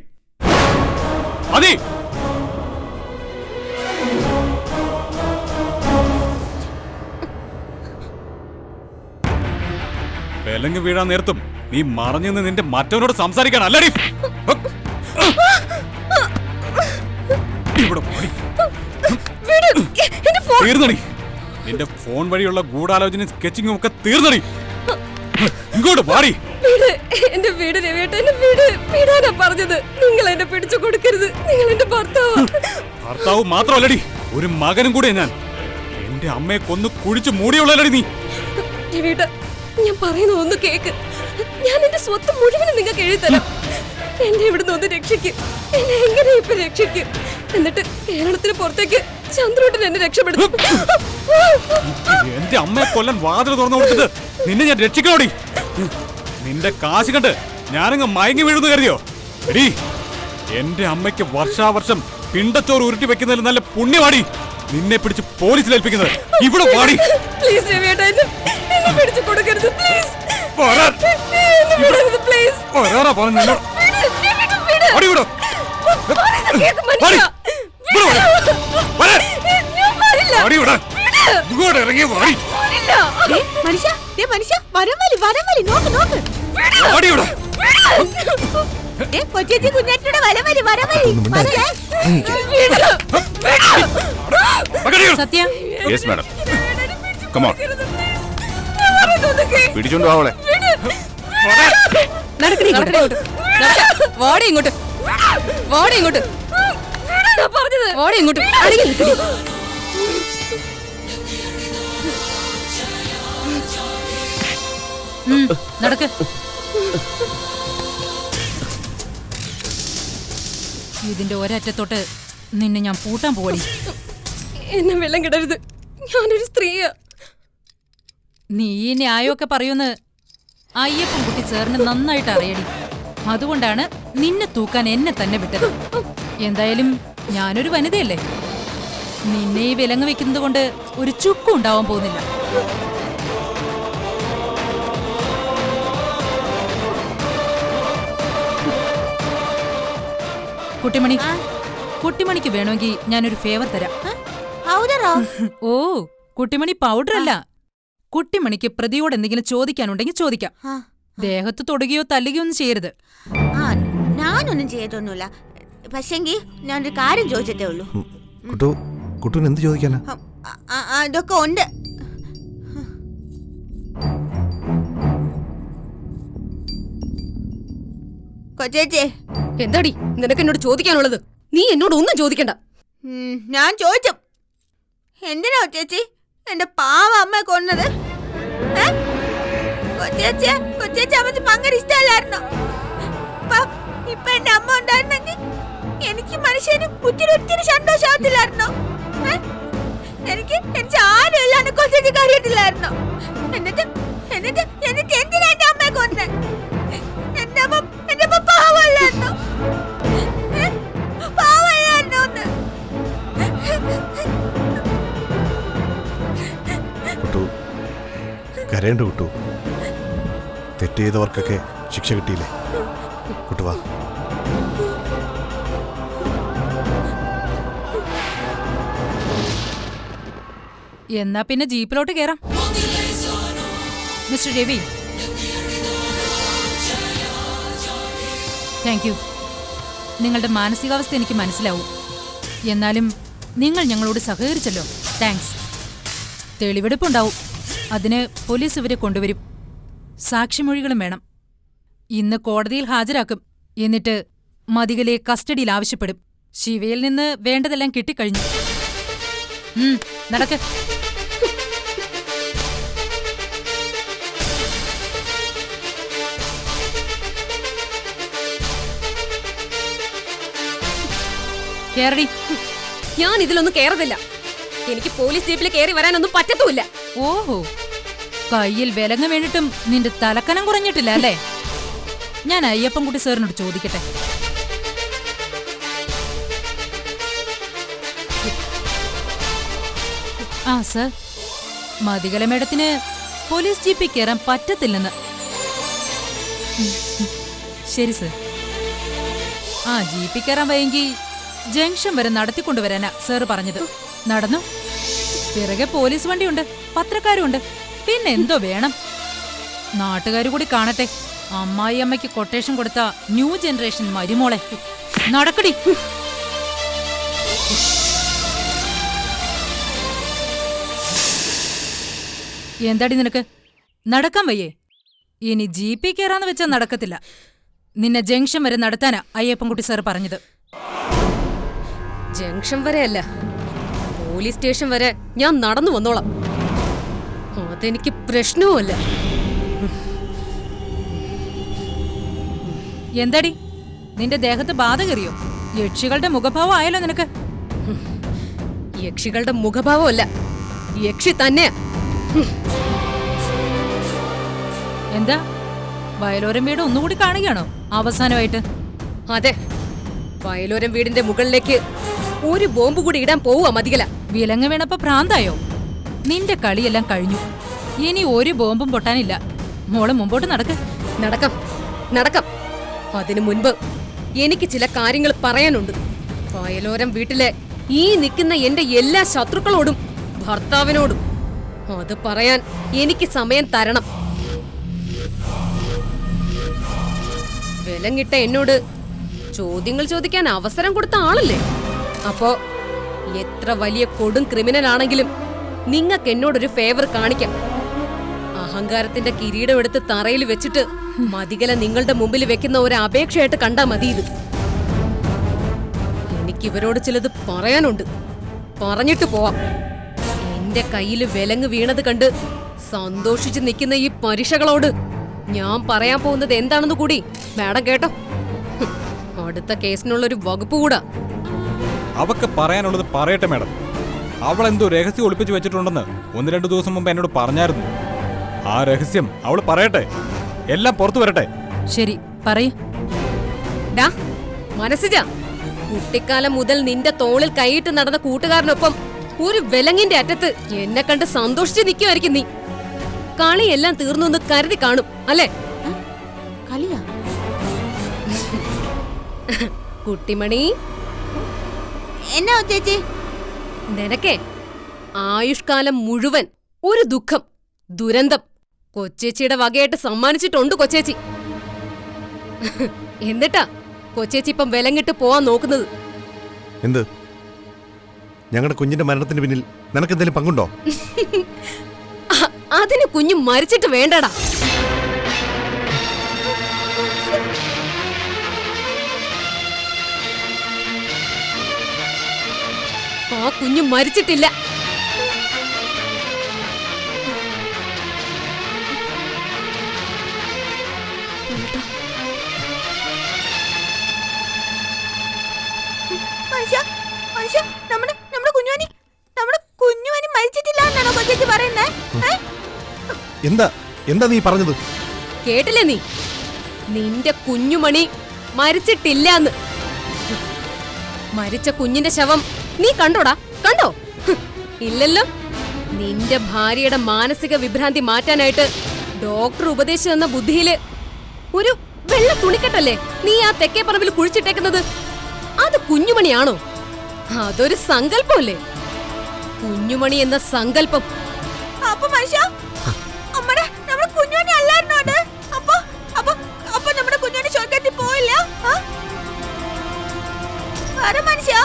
മതി. വിലങ്ങ് വീഴാൻ നേരത്തും നീ മറഞ്ഞു നിന്ന് നിന്റെ മറ്റവനോട് സംസാരിക്കാൻ അല്ലടി. ഇവിടെ തീർന്നടി. നിന്റെ ഫോൺ വഴിയുള്ള ഗൂഢാലോചനയും സ്കെച്ചിങ്ങും ഒക്കെ തീർന്നടി. ഇങ്ങോട്ട് പാടി. എന്റെ വീട് രവിയേട്ട, എന്റെ വീട് വീടാനാ പറഞ്ഞത്. നിങ്ങൾ എന്നെ പിടിച്ചു കൊടുക്കരുത്. നിങ്ങൾ എന്റെ ഭർത്താവ് മാത്രമല്ലടി, ഒരു മകനും കൂടെ ഞാൻ. എന്റെ അമ്മയെ കൊന്നു കുഴിച്ചു മൂടിയുള്ളടി നീ. രവിയേട്ട, ഞാൻ പറയുന്ന ഒന്ന് കേക്ക്. ഞാൻ എന്റെ സ്വത്ത് മുഴുവനും നിങ്ങൾക്ക് എഴുതിത്തരാം. എന്നെ ഇവിടുന്ന് ഒന്ന് രക്ഷിക്കും. എന്നെ എങ്ങനെ ഇപ്പൊ രക്ഷിക്കും? എന്നിട്ട് കേരളത്തിന് പുറത്തേക്ക് ചന്ദ്രൂട്ടൻ എന്നെ രക്ഷപ്പെടുത്തും. എന്റെ അമ്മയെ കൊല്ലാൻ വാതിൽ തുറന്നു കൊടുത്തിട്ട് നിന്നെ ഞാൻ രക്ഷിക്കണോടി. നിന്റെ കാശ് കണ്ട് ഞാനങ്ങ് മയങ്ങി വീഴുന്നു കരുതിയോ? എടി, എന്റെ അമ്മയ്ക്ക് വർഷാവർഷം പിണ്ടച്ചോറ് ഉരുട്ടി വെക്കുന്നതിൽ നല്ല പുണ്യവാടി നിന്നെ പിടിച്ച് പോലീസിൽ ഏൽപ്പിക്കുന്നത്. ഇവിടെ വാടി. പ്ലീസ് രവിയേട്ട, എന്നെ പിടിച്ചു കൊടുക്കരുത്. Please please. കൊച്ചേച്ചി കുഞ്ഞാറ്റിയുടെ വരവലി വരവലി. Sathya. Yes madam, come on. പിടിച്ചോണ്ട് പോവളെ. വാടി ഇങ്ങോട്ട്, വാടി ഇങ്ങോട്ട്, വാടി ഇങ്ങോട്ട്. നടക്ക്. ഇതിന്റെ ഒരറ്റത്തോട്ട് നിന്നെ ഞാൻ പൂട്ടാൻ പോടി. എന്നെ വെള്ളം കിടരുത്. ഞാനൊരു സ്ത്രീയാ. നീ ഈ ന്യായമൊക്കെ പറയുമെന്ന് അയ്യപ്പൻ കുട്ടി സാറിന് നന്നായിട്ട് അറിയടി. അതുകൊണ്ടാണ് നിന്നെ തൂക്കാൻ എന്നെ തന്നെ വിട്ടത്. എന്തായാലും ഞാനൊരു വനിതയല്ലേ. നിന്നെ ഈ വിലങ്ങ് വെക്കുന്നത് കൊണ്ട് ഒരു ചുക്കും ഉണ്ടാവാൻ പോകുന്നില്ല. കുട്ടിമണി, കുട്ടിമണിക്ക് വേണമെങ്കിൽ ഞാനൊരു ഫേവർ തരാം. ഓ, കുട്ടിമണി പൗഡർ അല്ല. കുട്ടിമണിക്ക് പ്രതിയോട് എന്തെങ്കിലും ചോദിക്കാനുണ്ടെങ്കിൽ ചോദിക്കാം. ദേഹത്ത് തൊടുകയോ തല്ലുകയോ ഒന്നും ചെയ്യരുത്. ഞാനൊന്നും ചെയ്തിട്ടൊന്നുമില്ല. പക്ഷെങ്കിൽ ഞാനൊരു കാര്യം ചോദിച്ചിട്ടേ ഉള്ളൂ. കുട്ടൂന് എന്ത് ചോദിക്കാനാ? അതൊക്കെ ഉണ്ട്. കൊച്ചേച്ചി, എന്താടി നിനക്ക് എന്നോട് ചോദിക്കാനുള്ളത്? നീ എന്നോട് ഒന്നും ചോദിക്കണ്ട. ഞാൻ ചോദിച്ചു, എന്തിനാ ചേച്ചി എന്റെ പാവ അമ്മയെ കൊന്നത്? കൊച്ചേച്ചി അമ്മക്ക് ഭയങ്കര ഇഷ്ടമല്ലായിരുന്നോ? ഇപ്പൊ എന്റെ അമ്മ ഉണ്ടായിരുന്നെങ്കിൽ എനിക്ക് മനുഷ്യന് ഒത്തിരി സന്തോഷമാകത്തില്ലായിരുന്നോ? എനിക്ക് ആരും ഇല്ലാണ്ട് കൊച്ചേച്ചി കാര്യത്തില്ലായിരുന്നോ? എന്നിട്ട് എന്തിനാ എന്റെ അമ്മയെ കൊന്നത്? എന്റെ അമ്മ പാവല്ലായിരുന്നോ? പാവല്ലായിരുന്നോ? കരയേണ്ട കുട്ടു. തെറ്റ് ചെയ്തവർക്കൊക്കെ ശിക്ഷ കിട്ടിയില്ലേ? കുട്ടുവാ. എന്നാ പിന്നെ ജീപ്പിലോട്ട് കേറാം. Mister Ravi, thank you. നിങ്ങളുടെ മാനസികാവസ്ഥ എനിക്ക് മനസ്സിലാവും. എന്നാലും നിങ്ങൾ ഞങ്ങളോട് സഹകരിച്ചല്ലോ, താങ്ക്സ്. തെളിവെടുപ്പുണ്ടാവും. അതിന് പോലീസ് ഇവരെ കൊണ്ടുവരും. സാക്ഷിമൊഴികളും വേണം. ഇന്ന് കോടതിയിൽ ഹാജരാക്കും. എന്നിട്ട് മതികലെ കസ്റ്റഡിയിൽ ആവശ്യപ്പെടും. ശിവയിൽ നിന്ന് വേണ്ടതെല്ലാം കിട്ടിക്കഴിഞ്ഞു. നടക്ക്. കേറടി. ഞാൻ ഇതിലൊന്നും കേറതില്ല. എനിക്ക് പോലീസ് ജീപ്പിൽ കയറി വരാനൊന്നും പറ്റത്തുമില്ല. ഓഹോ, കയ്യിൽ വിലങ്ങ് വീണിട്ടും നിന്റെ തലക്കനം കുറഞ്ഞിട്ടില്ല അല്ലേ? ഞാൻ അയ്യപ്പൻകുട്ടി സാറിനോട് ചോദിക്കട്ടെ. ആ സർ, മതികല മേഡത്തിന് പോലീസ് ജീപ്പിൽ കയറാൻ പറ്റത്തില്ലെന്ന്. ശരി സർ. ആ ജീപ്പിൽ കയറാൻ വയ്യെങ്കിൽ ജംഗ്ഷൻ വരെ നടത്തിക്കൊണ്ടുവരാനാ സാറ് പറഞ്ഞത്. നടന്നു. പിറകെ പോലീസ് വണ്ടിയുണ്ട്, പത്രക്കാരുണ്ട്, പിന്നെ എന്തോ വേണം. നാട്ടുകാർ കൂടി കാണട്ടെ അമ്മായി അമ്മയ്ക്ക് കൊട്ടേഷൻ കൊടുത്ത ന്യൂ ജനറേഷൻ മരുമോളെ. നടക്കടി. എന്താടി നിനക്ക് നടക്കാൻ വയ്യേ? ഇനി ജീപ്പിൽ കയറാന്ന് വെച്ചാൽ നടക്കത്തില്ല. നിന്നെ ജംഗ്ഷൻ വരെ നടത്താനാ അയ്യപ്പൻകുട്ടി സാർ പറഞ്ഞത്. ജംഗ്ഷൻ വരെ അല്ല, പോലീസ് സ്റ്റേഷൻ വരെ ഞാൻ നടന്നു വന്നോളാം. അതെനിക്ക് പ്രശ്നവുമല്ല. എന്താടി നിന്റെ ദേഹത്ത് ബാധ കയറിയോ? യക്ഷികളുടെ മുഖഭാവം ആയല്ലോ നിനക്ക്. യക്ഷികളുടെ മുഖഭാവമല്ല, യക്ഷി തന്നെയാ. എന്താ വയലോരം വീട് ഒന്നുകൂടി കാണുകയാണോ അവസാനമായിട്ട്? അതെ, വയലോരം വീടിന്റെ മുകളിലേക്ക് ഒരു ബോംബ് കൂടി ഇടാൻ പോവുക മതികല. വിലങ്ങ് വീണപ്പോ ഭ്രാന്തായോ? നിന്റെ കളിയെല്ലാം കഴിഞ്ഞു. ഇനി ഒരു ബോംബും പൊട്ടാനില്ല. മോള് മുമ്പോട്ട് നടക്ക്. നടക്കാം നടക്കാം. അതിനു മുൻപ് എനിക്ക് ചില കാര്യങ്ങൾ പറയാനുണ്ട്. വയലോരം വീട്ടിലെ ഈ നിൽക്കുന്ന എന്റെ എല്ലാ ശത്രുക്കളോടും ഭർത്താവിനോടും അത് പറയാൻ എനിക്ക് സമയം തരണം. വിലങ്ങിട്ട എന്നോട് ചോദ്യങ്ങൾ ചോദിക്കാൻ അവസരം കൊടുത്ത ആളല്ലേ? അപ്പോ എത്ര വലിയ കൊടും ക്രിമിനൽ ആണെങ്കിലും നിങ്ങൾക്ക് എന്നോടൊരു ഫേവർ കാണിക്കാം. അഹങ്കാരത്തിന്റെ കിരീടം എടുത്ത് തറയിൽ വെച്ചിട്ട് മതികല നിങ്ങളുടെ മുമ്പിൽ വെക്കുന്ന ഒരു അപേക്ഷയായിട്ട് കണ്ടാ മതി ഇത്. എനിക്കിവരോട് ചിലത് പറയാനുണ്ട്, പറഞ്ഞിട്ട് പോവാം. എന്റെ കയ്യിൽ വിലങ്ങ് വീണത് കണ്ട് സന്തോഷിച്ച് നിൽക്കുന്ന ഈ പരീക്ഷകളോട് ഞാൻ പറയാൻ പോകുന്നത് എന്താണെന്ന് കൂടി മാഡം കേട്ടോ. അടുത്ത കേസിനുള്ളൊരു വകുപ്പ് കൂടാ. അവക്ക് പറയാനുള്ളത് പറയട്ടെ മാഡം. അവൾ എന്തോ രഹസ്യം ഒളിപ്പിച്ച് വെച്ചിട്ടുണ്ടെന്ന് 1-2 ദിവസം മുമ്പ് എന്നോട് പറഞ്ഞായിരുന്നു. ആ രഹസ്യം അവൾ പറയട്ടെ, എല്ലാം പുറത്തു വരട്ടെ. ശരി, പറയ്. ഡാ മനസ്സിജ, കുട്ടിക്കാലം മുതൽ നിന്റെ തോളിൽ കൈയിട്ട് നടന്ന കൂട്ടുകാരനൊപ്പം ഒരു വിലങ്ങിന്റെ അറ്റത്ത് എന്നെ കണ്ട് സന്തോഷിച്ച് നിൽക്കുമായിരിക്കും നീ. കളിയെല്ലാം തീർന്നു എന്ന് കരുതി കാണും അല്ലേ? കളിയാ കുട്ടിമണി, എന്നാ ചേച്ചി? നിനക്കേ ആയുഷ്കാലം മുഴുവൻ ഒരു ദുഃഖം, ദുരന്തം കൊച്ചേച്ചിയുടെ വകയായിട്ട് സമ്മാനിച്ചിട്ടുണ്ട് കൊച്ചേച്ചി. എന്നിട്ടാ കൊച്ചേച്ചി ഇപ്പം വിലങ്ങിട്ട് പോവാൻ നോക്കുന്നത്. എന്ത്? ഞങ്ങളുടെ കുഞ്ഞിന്റെ മരണത്തിന് പിന്നിൽ നിനക്കെന്തെങ്കിലും പങ്കുണ്ടോ? അതിന് കുഞ്ഞു മരിച്ചിട്ട് വേണ്ടടാ. ആ കുഞ്ഞു മരിച്ചിട്ടില്ല. നമ്മുടെ കുഞ്ഞുവാനി മരിച്ചിട്ടില്ല എന്നാണോ കൊച്ചേച്ചി പറയുന്നേ? എന്താ എന്താ നീ പറഞ്ഞത്? കേട്ടില്ലേ നീ? നിന്റെ കുഞ്ഞുമണി മരിച്ചിട്ടില്ലാന്ന്. മരിച്ച കുഞ്ഞിന്റെ ശവം നീ കണ്ടോടാ? കണ്ടോ? ഇല്ലല്ലോ. നിന്റെ ഭാര്യയുടെ മാനസിക വിഭ്രാന്തി മാറ്റാനായിട്ട് ഡോക്ടർ ഉപദേശിച്ചു തന്ന ബുദ്ധിയില് ഒരു വെള്ള തുണിക്കെട്ടല്ലേ നീ ആ തെക്കേ പറമ്പിൽ കുഴിച്ചിട്ടേക്കുന്നത്? അത് കുഞ്ഞുമണിയാണോ? അതൊരു സങ്കല്പമല്ലേ? കുഞ്ഞുമണി എന്ന സങ്കല്പം. അപ്പൊ മനുഷ്യ നമ്മുടെ കുഞ്ഞുമണി അല്ലായിരുന്നോ അത്? അപ്പൊ നമ്മുടെ കുഞ്ഞുമണി സ്വർഗ്ഗത്തിൽ പോയില്ല? മനുഷ്യ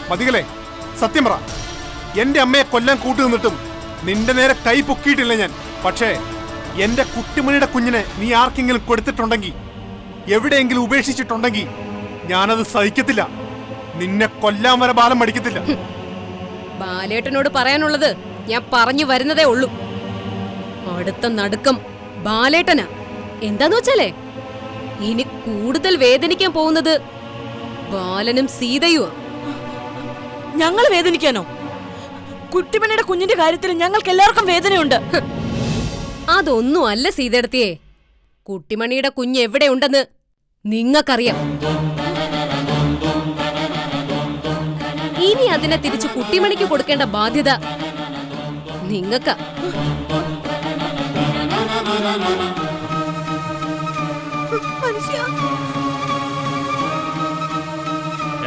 മതികളെ, സത്യം പറ. എന്റെ അമ്മയെ കൊല്ലാൻ കൂട്ടു നിന്നിട്ടും നിന്റെ നേരെ കൈ പൊക്കിയിട്ടില്ല ഞാൻ. പക്ഷേ എന്റെ കുട്ടിമണിയുടെ കുഞ്ഞിനെ നീ ആർക്കെങ്കിലും കൊടുത്തിട്ടുണ്ടെങ്കിൽ, എവിടെയെങ്കിലും ഉപേക്ഷിച്ചിട്ടുണ്ടെങ്കിൽ ഞാനത് സഹിക്കത്തില്ല. നിന്നെ കൊല്ലാൻ വരെ ബാലം മടിക്കത്തില്ല. ബാലേട്ടനോട് പറയാനുള്ളത് ഞാൻ പറഞ്ഞു വരുന്നതേ ഉള്ളൂ. അടുത്ത നടുക്കം ബാലേട്ടനാ. എന്താന്ന് വെച്ചാലേ, ഇനി കൂടുതൽ വേദനിക്കാൻ പോകുന്നത് ബാലനും സീതയുമാ. ഞങ്ങൾ വേദനിക്കാനോ? കുട്ടിമണിയുടെ കുഞ്ഞിന്റെ കാര്യത്തിൽ ഞങ്ങൾക്ക് എല്ലാവർക്കും വേദനയുണ്ട്. അതൊന്നും അല്ല സീതെടുത്തിയേ. കുട്ടിമണിയുടെ കുഞ്ഞ് എവിടെയുണ്ടെന്ന് നിങ്ങൾക്കറിയാം. ഇനി അതിനെ തിരിച്ചു കുട്ടിമണിക്ക് കൊടുക്കേണ്ട ബാധ്യത നിങ്ങൾക്ക.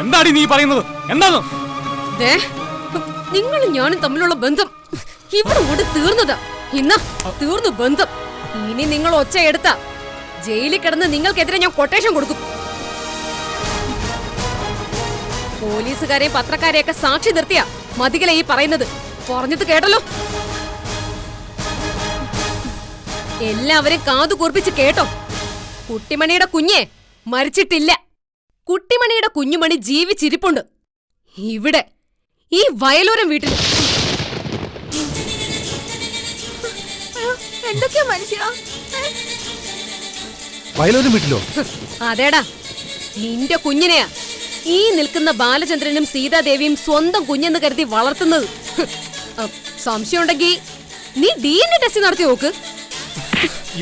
എന്താടി നീ പറയുന്നത്? എന്താണ്? നിങ്ങളും ഞാനും തമ്മിലുള്ള ബന്ധം ഇവിടെ കൂടെ തീർന്നതാ. ഇന്ന തീർന്നു ബന്ധം. ഇനി നിങ്ങൾ ഒച്ച എടുത്ത ജയിലിൽ കിടന്ന് നിങ്ങൾക്കെതിരെ ഞാൻ കൊട്ടേഷൻ കൊടുക്കും. പോലീസുകാരെയും പത്രക്കാരെയൊക്കെ സാക്ഷി നിർത്തിയ മതികല ഈ പറയുന്നത്. പറഞ്ഞത് കേട്ടല്ലോ. എല്ലാവരും കാതു കൂർപ്പിച്ച് കേട്ടോ. കുട്ടിമണിയുടെ കുഞ്ഞെ മരിച്ചിട്ടില്ല. കുട്ടിമണിയുടെ കുഞ്ഞുമണി ജീവിച്ചിരിപ്പുണ്ട് ഇവിടെ, ഈ വയലൂരം വീട്ടിൽ. എന്തൊക്കെയാ മനുഷ്യ? വയലൂരം വീട്ടിലോ? അതേടാ, നിന്റെ കുഞ്ഞിനെയാ ഈ നിൽക്കുന്ന ബാലചന്ദ്രനും സീതാദേവിയും സ്വന്തം കുഞ്ഞെന്ന് കരുതി വളർത്തുന്നത്. സംശയമുണ്ടെങ്കിൽ നീ DNA ടെസ്റ്റ് നടത്തി നോക്ക്.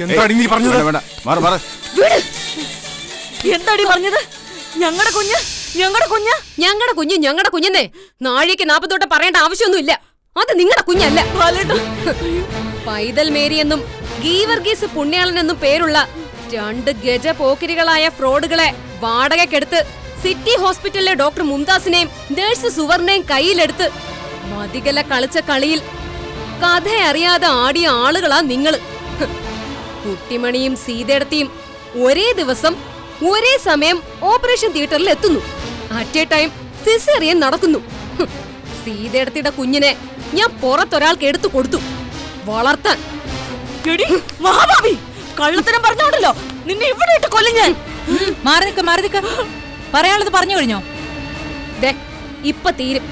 എന്താടി നീ പറഞ്ഞത്? എന്താടി പറഞ്ഞത്? ഞങ്ങളുടെ കുഞ്ഞ് ഞങ്ങളുടെ കുഞ്ഞ് ഞങ്ങളുടെ കുഞ്ഞ് ഞങ്ങളുടെ കുഞ്ഞെന്നേ നാഴിക്ക് 40 തൊട്ട് പറയേണ്ട ആവശ്യമൊന്നുമില്ല. അത് നിങ്ങളുടെ കുഞ്ഞല്ല. പൈതൽ മേരി എന്നും ഗീവർഗീസ് പുണ്യാളൻ എന്നും പേരുള്ള 2 ഗജ പോക്കിരികളായ ഫ്രോഡുകളെ വാടകയ്ക്കെടുത്ത് സിറ്റി ഹോസ്പിറ്റലിലെ ഡോക്ടർ മുംതാസിനെയും നഴ്സ് സുവർണയും കയ്യിലെടുത്ത് മതികല കളിച്ച കളിയിൽ കഥ അറിയാതെ ആടിയ ആളുകളാ നിങ്ങള്. കുട്ടിമണിയും സീതേടത്തിയും ഒരേ ദിവസം ഒരേ സമയം ഓപ്പറേഷൻ തിയേറ്ററിൽ എത്തുന്നു. അറ്റ് എ ടൈം സിസേറിയൻ നടക്കുന്നു. സീതേടത്തിയുടെ കുഞ്ഞിനെ ഞാൻ പുറത്തൊരാൾക്ക് എടുത്തു കൊടുത്തു വളർത്താൻ. മഹാഭാവി, കള്ളത്തരം പറഞ്ഞോണ്ടല്ലോ നിന്നെ ഇവിടെ ഇട്ട് കൊല്ലും ഞാൻ. മാറി നിക്ക. പറയാനുള്ളത് പറഞ്ഞു കഴിഞ്ഞോ? ഇപ്പൊ തീരും.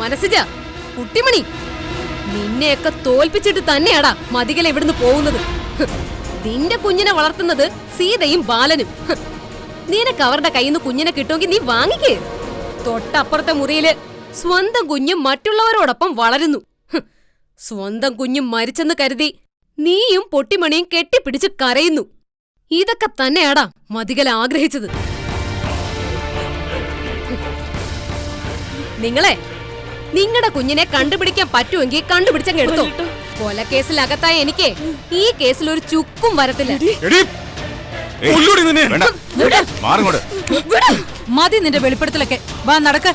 മനസ്സിജ കുട്ടിമണി, നിന്നെയൊക്കെ തോൽപ്പിച്ചിട്ട് തന്നെയാടാ മതികല ഇവിടുന്ന് പോകുന്നത്. നിന്റെ കുഞ്ഞിനെ വളർത്തുന്നത് സീതയും ബാലനും. നിനക്ക് അവരുടെ കയ്യിൽ നിന്ന് കുഞ്ഞിനെ കിട്ടുമെങ്കിൽ നീ വാങ്ങിക്കേ. തൊട്ടപ്പുറത്തെ മുറിയില് സ്വന്തം കുഞ്ഞും മറ്റുള്ളവരോടൊപ്പം വളരുന്നു. സ്വന്തം കുഞ്ഞും മരിച്ചെന്ന് കരുതി നീയും പൊട്ടിമണിയും കെട്ടിപ്പിടിച്ച് കരയുന്നു. ഇതൊക്കെ തന്നെയാടാ മതികല ആഗ്രഹിച്ചത്. നിങ്ങളുടെ കുഞ്ഞിനെ കണ്ടുപിടിക്കാൻ പറ്റുമെങ്കിൽ കണ്ടുപിടിച്ചങ്ങ് എടുത്തോ. കൊലക്കേസിൽ അകത്തായ എനിക്ക് ഈ കേസിൽ ഒരു ചുക്കും വരത്തില്ല. മതി നിന്റെ വെളിപ്പെടുത്തലൊക്കെ. വാ നടക്ക.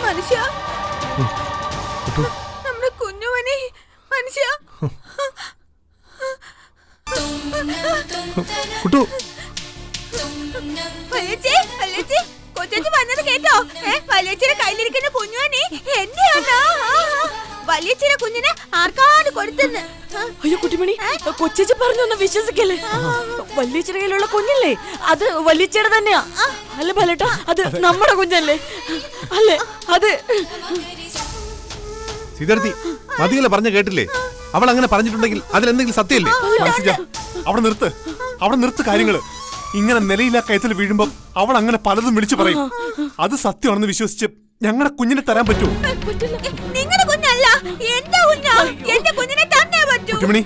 മനുഷ്യ, നമ്മുടെ കുഞ്ഞുമണി മനുഷ്യ. കൊച്ചു പറഞ്ഞത് കേട്ടോ? വലിയച്ഛനെ കയ്യിലിരിക്കുന്ന കുഞ്ഞുമണി എന്റെയാണോ? വലിയച്ഛനെ കുഞ്ഞിനെ ആർക്കാണ് കൊടുത്തെന്ന്. അയ്യോ കുട്ടിമണി, കൊച്ചേച്ചി പറഞ്ഞൊന്നും വിശ്വസിക്കല്ലേ. വലിയച്ഛയുടെ കയ്യിലുള്ള കുഞ്ഞല്ലേ അത് വലിയച്ഛയുടെ തന്നെയാ. അല്ല ബാലേട്ടാ, അത് നമ്മുടെ കുഞ്ഞല്ലേ? അല്ലേ? അത് സീതാർത്തി, മതികല പറഞ്ഞ കേട്ടില്ലേ? അവൾ അങ്ങനെ പറഞ്ഞിട്ടുണ്ടെങ്കിൽ അതിലെന്തെങ്കിലും സത്യമല്ലേ? അവിടെ നിർത്ത് കാര്യങ്ങള്. ഇങ്ങനെ നിലയില്ലാ കയത്തിൽ വീഴുമ്പോ അവൾ അങ്ങനെ പലതും വിളിച്ചു പറയും. അത് സത്യമാണെന്ന് വിശ്വസിച്ച് ഞങ്ങളുടെ കുഞ്ഞിനെ തരാൻ പറ്റുമോ? നിങ്ങളുടെ കുഞ്ഞല്ല, എന്റെ കുഞ്ഞാ. എന്റെ കുഞ്ഞിനെ തന്നെ പറ്റൂ. കുട്ടിമണി,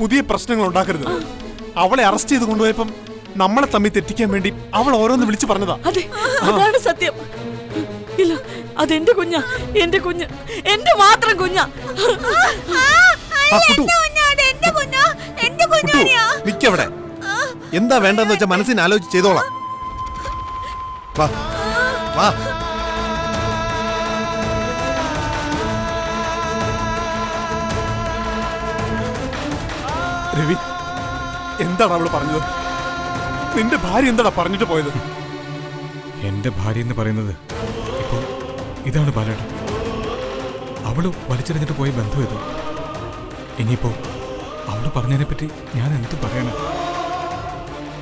പുതിയ പ്രശ്നങ്ങൾ ഉണ്ടാക്കരുത്. അവളെ അറസ്റ്റ് ചെയ്ത് കൊണ്ടുപോയപ്പം നമ്മളെ തമ്മിൽ തെറ്റിക്കാൻ വേണ്ടി അവൾ ഓരോന്ന് വിളിച്ചു പറഞ്ഞതാ. അതാണ് സത്യം. ഇല്ല, അതെന്റെ കുഞ്ഞാ. എന്റെ കുഞ്ഞ്, എന്റെ മാത്രം കുഞ്ഞാ. നിക്കവിടെ. എന്താ വേണ്ടെന്ന് വെച്ചാൽ മനസ്സിന് ആലോചിച്ച് ചെയ്തോളാം. വാ വാ. രവി, എന്താണ് അവള് പറഞ്ഞത്? നിന്റെ ഭാര്യ എന്താടാ പറഞ്ഞിട്ട് പോയത്? എന്റെ ഭാര്യ എന്ന് പറയുന്നത് ഇപ്പോ ഇതാണ് ബാലേട്ട. അവള് വലിച്ചെറിഞ്ഞിട്ട് പോയ ബന്ധം ഇത്. ഇനിയിപ്പോ അവള് പറഞ്ഞതിനെ പറ്റി ഞാൻ എന്ത് പറയാനാ?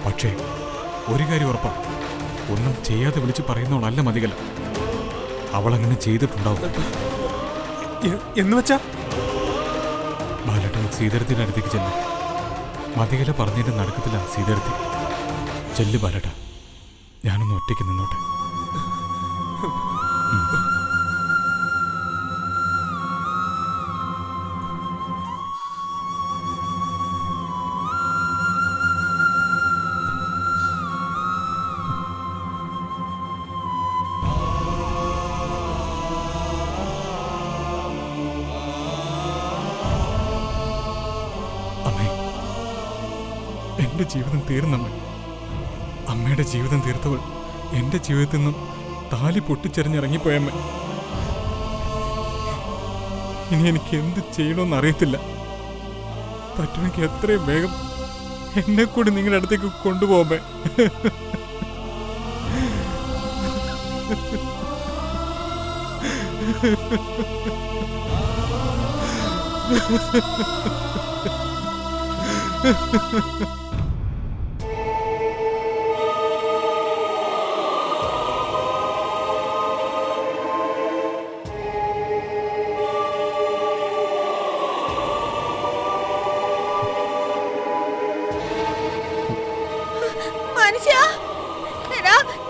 പക്ഷേ ഒരു കാര്യം ഉറപ്പാ, ഒന്നും ചെയ്യാതെ വിളിച്ച് പറയുന്നവളല്ല മതികല. അവളങ്ങനെ ചെയ്തിട്ടുണ്ടാവും. എന്ന് വെച്ചാ ബാലേട്ടൻ സീതരത്തിന്റെ അടുത്തേക്ക് ചെല്ല്. മതികല പറഞ്ഞതിന്റെ നടക്കത്തില്ല സീതരത്തി. ചെല്ല് ബാലേട്ട, ഞാനൊന്ന് ഒറ്റയ്ക്ക് നിന്നോട്ടെ. എന്റെ ജീവിതം തീർന്നമ്മ. അമ്മയുടെ ജീവിതം തീർത്തവൾ എന്റെ ജീവിതത്തിൽ നിന്നും താലി പൊട്ടിച്ചെറിഞ്ഞിറങ്ങിപ്പോയമ്മ. ഇനി എനിക്ക് എന്ത് ചെയ്യണമെന്ന് അറിയത്തില്ല. പറ്റുമെങ്കിൽ എത്രയും വേഗം എന്നെ കൂടി നിങ്ങളുടെ അടുത്തേക്ക് കൊണ്ടുപോകുമ്പേ. മനുഷ്യ,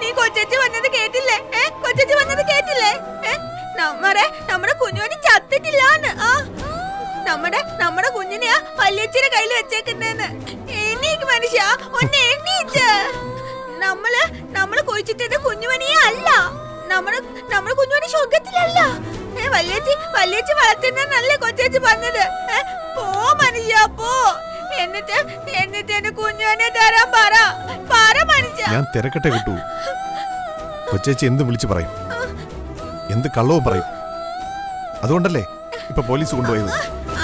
നീ കൊച്ചേച്ചി വന്നത് കേട്ടില്ലേ? കൊച്ചേച്ചി വന്നത് കേട്ടില്ലേ? നമ്മുടെ കുഞ്ഞുവിന് ചത്തിട്ടില്ലാന്ന്. നമ്മുടെ കുഞ്ഞിനെയാ വല്യച്ഛന്റെ കയ്യിൽ വെച്ചേക്കുന്നെന്ന്. എണീക്ക് മനുഷ്യ, ഒന്ന് എണീച്ച്. നമ്മള് കുഴിച്ചിട്ടത് കുഞ്ഞുമണിയെ അല്ല. നമ്മുടെ കുഞ്ഞുമണി സ്വർഗത്തിലല്ല. വല്യച്ഛി വളർത്തുന്നല്ല കൊച്ചേച്ചി പറഞ്ഞത്. പോ മനുഷ്യ, പോ. എന്നിട്ട് എന്റെ കുഞ്ഞുവിനെ തരാൻ പറ മനുഷ്യ. ഞാൻ തിരക്കട്ടെ കിട്ടൂ. കൊച്ചേച്ചി എന്ത് വിളിച്ചു പറയും, എന്ത് കള്ളവും പറയും. അതുകൊണ്ടല്ലേ ഇപ്പൊ പോലീസ് കൊണ്ടുപോയത്.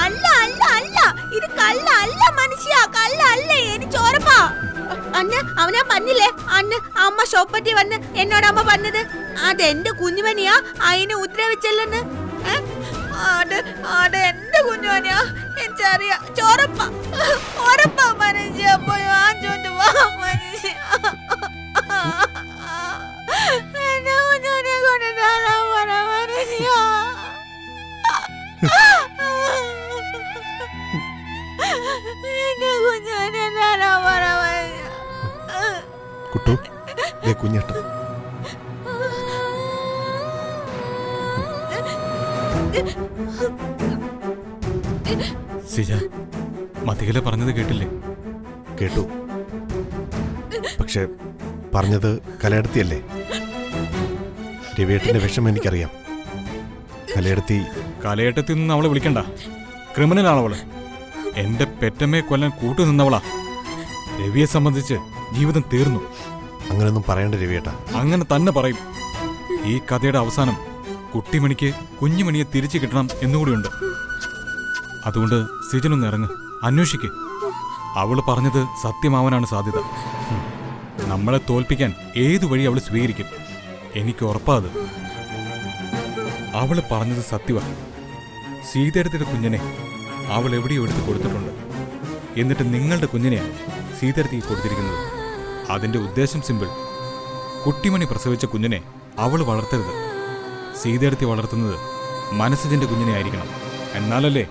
അല്ല അല്ല അല്ല, ഇത് കള്ളല്ല മനുഷ്യ, കള്ളല്ല. എനിക്ക് ചോരപ്പാ. അവനാ പറഞ്ഞില്ലേ അന്ന് അമ്മ ഷോപ്പറ്റി വന്ന് എന്നോട് അമ്മ പറഞ്ഞത് അതെന്റെ കുഞ്ഞുമണിയാ, അതിനെ ഉദ്രവിച്ചല്ലെന്ന്. അത് എന്റെ കുഞ്ഞുമണിയാ, എനിക്കറിയാ. ചോരപ്പാ ചോരപ്പാ മനുഷ്യ. പോയി വാങ്ങിച്ചോണ്ട് വാ മനുഷ്യ. എന്റെ കുഞ്ഞുമണിയെ കൊണ്ട് നാളാൻ പറ മനുഷ്യ. കുട്ടു, ദേ കുഞ്ഞേട്ടൻ. സിജ, മതികല പറഞ്ഞത് കേട്ടില്ലേ? കേട്ടു. പക്ഷെ പറഞ്ഞത് കലയെടുത്തിയല്ലേ? രവിയേട്ടന്റെ വിഷമം എനിക്കറിയാം. കലയേട്ടത്തിൽ നിന്ന് അവളെ വിളിക്കണ്ട. ക്രിമിനലാണവള്. എന്റെ പെറ്റമ്മയെ കൊല്ലാൻ കൂട്ടു നിന്നവളാ. രവിയെ സംബന്ധിച്ച് ജീവിതം തീർന്നു. അങ്ങനൊന്നും പറയണ്ട രവിയേട്ട. അങ്ങനെ തന്നെ പറയും. ഈ കഥയുടെ അവസാനം കുട്ടിമണിക്ക് കുഞ്ഞുമണിയെ തിരിച്ചു കിട്ടണം എന്നുകൂടിയുണ്ട്. അതുകൊണ്ട് സിജനൊന്ന് ഇറങ്ങ്, അന്വേഷിക്ക്. അവള് പറഞ്ഞത് സത്യമാവാനാണ് സാധ്യത. നമ്മളെ തോൽപ്പിക്കാൻ ഏതു വഴി അവള് സ്വീകരിക്കും. എനിക്ക് ഉറപ്പാത്. അവള് പറഞ്ഞത് സത്യവാ. സീതരത്തിയുടെ കുഞ്ഞിനെ അവൾ എവിടെയോ എടുത്ത് കൊടുത്തിട്ടുണ്ട്. എന്നിട്ട് നിങ്ങളുടെ കുഞ്ഞിനെയാണ് സീതരത്തിക്ക് കൊടുത്തിരിക്കുന്നത്. അതിന്റെ ഉദ്ദേശം സിമ്പിൾ. കുട്ടിമണി പ്രസവിച്ച കുഞ്ഞിനെ അവൾ വളർത്തരുത്. സീതരത്തി വളർത്തുന്നത് മനസ്സിന്റെ കുഞ്ഞിനെ ആയിരിക്കണം. എന്നാലല്ലേ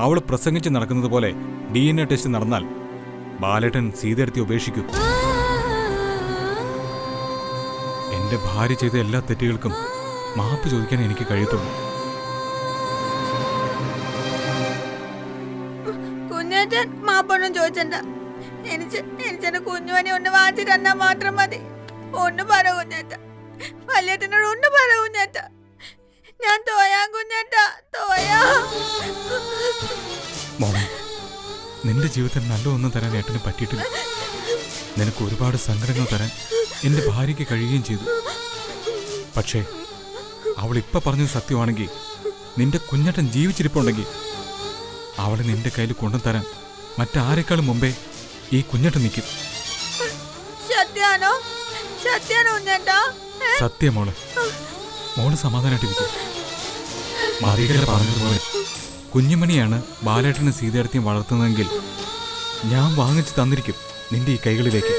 അവൾ പ്രസംഗിച്ച് നടക്കുന്നത് പോലെ DNA ടെസ്റ്റ് നടന്നാൽ ബാലേട്ടൻ സീതരത്തി ഉപേക്ഷിക്കൂ. എന്റെ ഭാര്യ ചെയ്ത എല്ലാ തെറ്റുകൾക്കും മാപ്പ് ചോദിക്കാൻ എനിക്ക് കഴിയത്തുള്ളൂ. കുഞ്ഞേറ്റൻ മാപ്പൊന്നും ചോദിച്ചണ്ട. എനിക്കെന്റെ കുഞ്ഞുവനെ ഒന്ന് വാങ്ങിച്ചു തന്നാ മാത്രം മതി. ഒന്ന് പറ കുഞ്ഞേറ്റ, വല്യേട്ടനോട് ഒന്ന് പറ കുഞ്ഞേറ്റ. ഞാൻ തോയാ കുഞ്ഞേറ്റ, തോയാ. മോളെ, നിന്റെ ജീവിതത്തിൽ നല്ല ഒന്നും തരാൻ ഏട്ടന് പറ്റിയിട്ടില്ല. നിനക്ക് ഒരുപാട് സങ്കടങ്ങൾ തരാൻ എന്റെ ഭാര്യയ്ക്ക് കഴിയുകയും ചെയ്തു. പക്ഷേ അവൾ ഇപ്പൊ പറഞ്ഞത് സത്യമാണെങ്കിൽ, നിന്റെ കുഞ്ഞേട്ടൻ ജീവിച്ചിരിപ്പുണ്ടെങ്കിൽ അവളെ നിന്റെ കയ്യിൽ കൊണ്ടുതരാൻ മറ്റാരെക്കാളും മുമ്പേ ഈ കുഞ്ഞേട്ടൻ നിൽക്കും. സത്യമോളെ, മോള് സമാധാനായിട്ടിരിക്കും. മറികല പറഞ്ഞതുപോലെ കുഞ്ഞുമണിയാണ് ബാലേട്ടനും സീതേടത്തിയും വളർത്തുന്നതെങ്കിൽ ഞാൻ വാങ്ങിച്ചു തന്നിരിക്കും നിന്റെ ഈ കൈകളിലേക്ക്.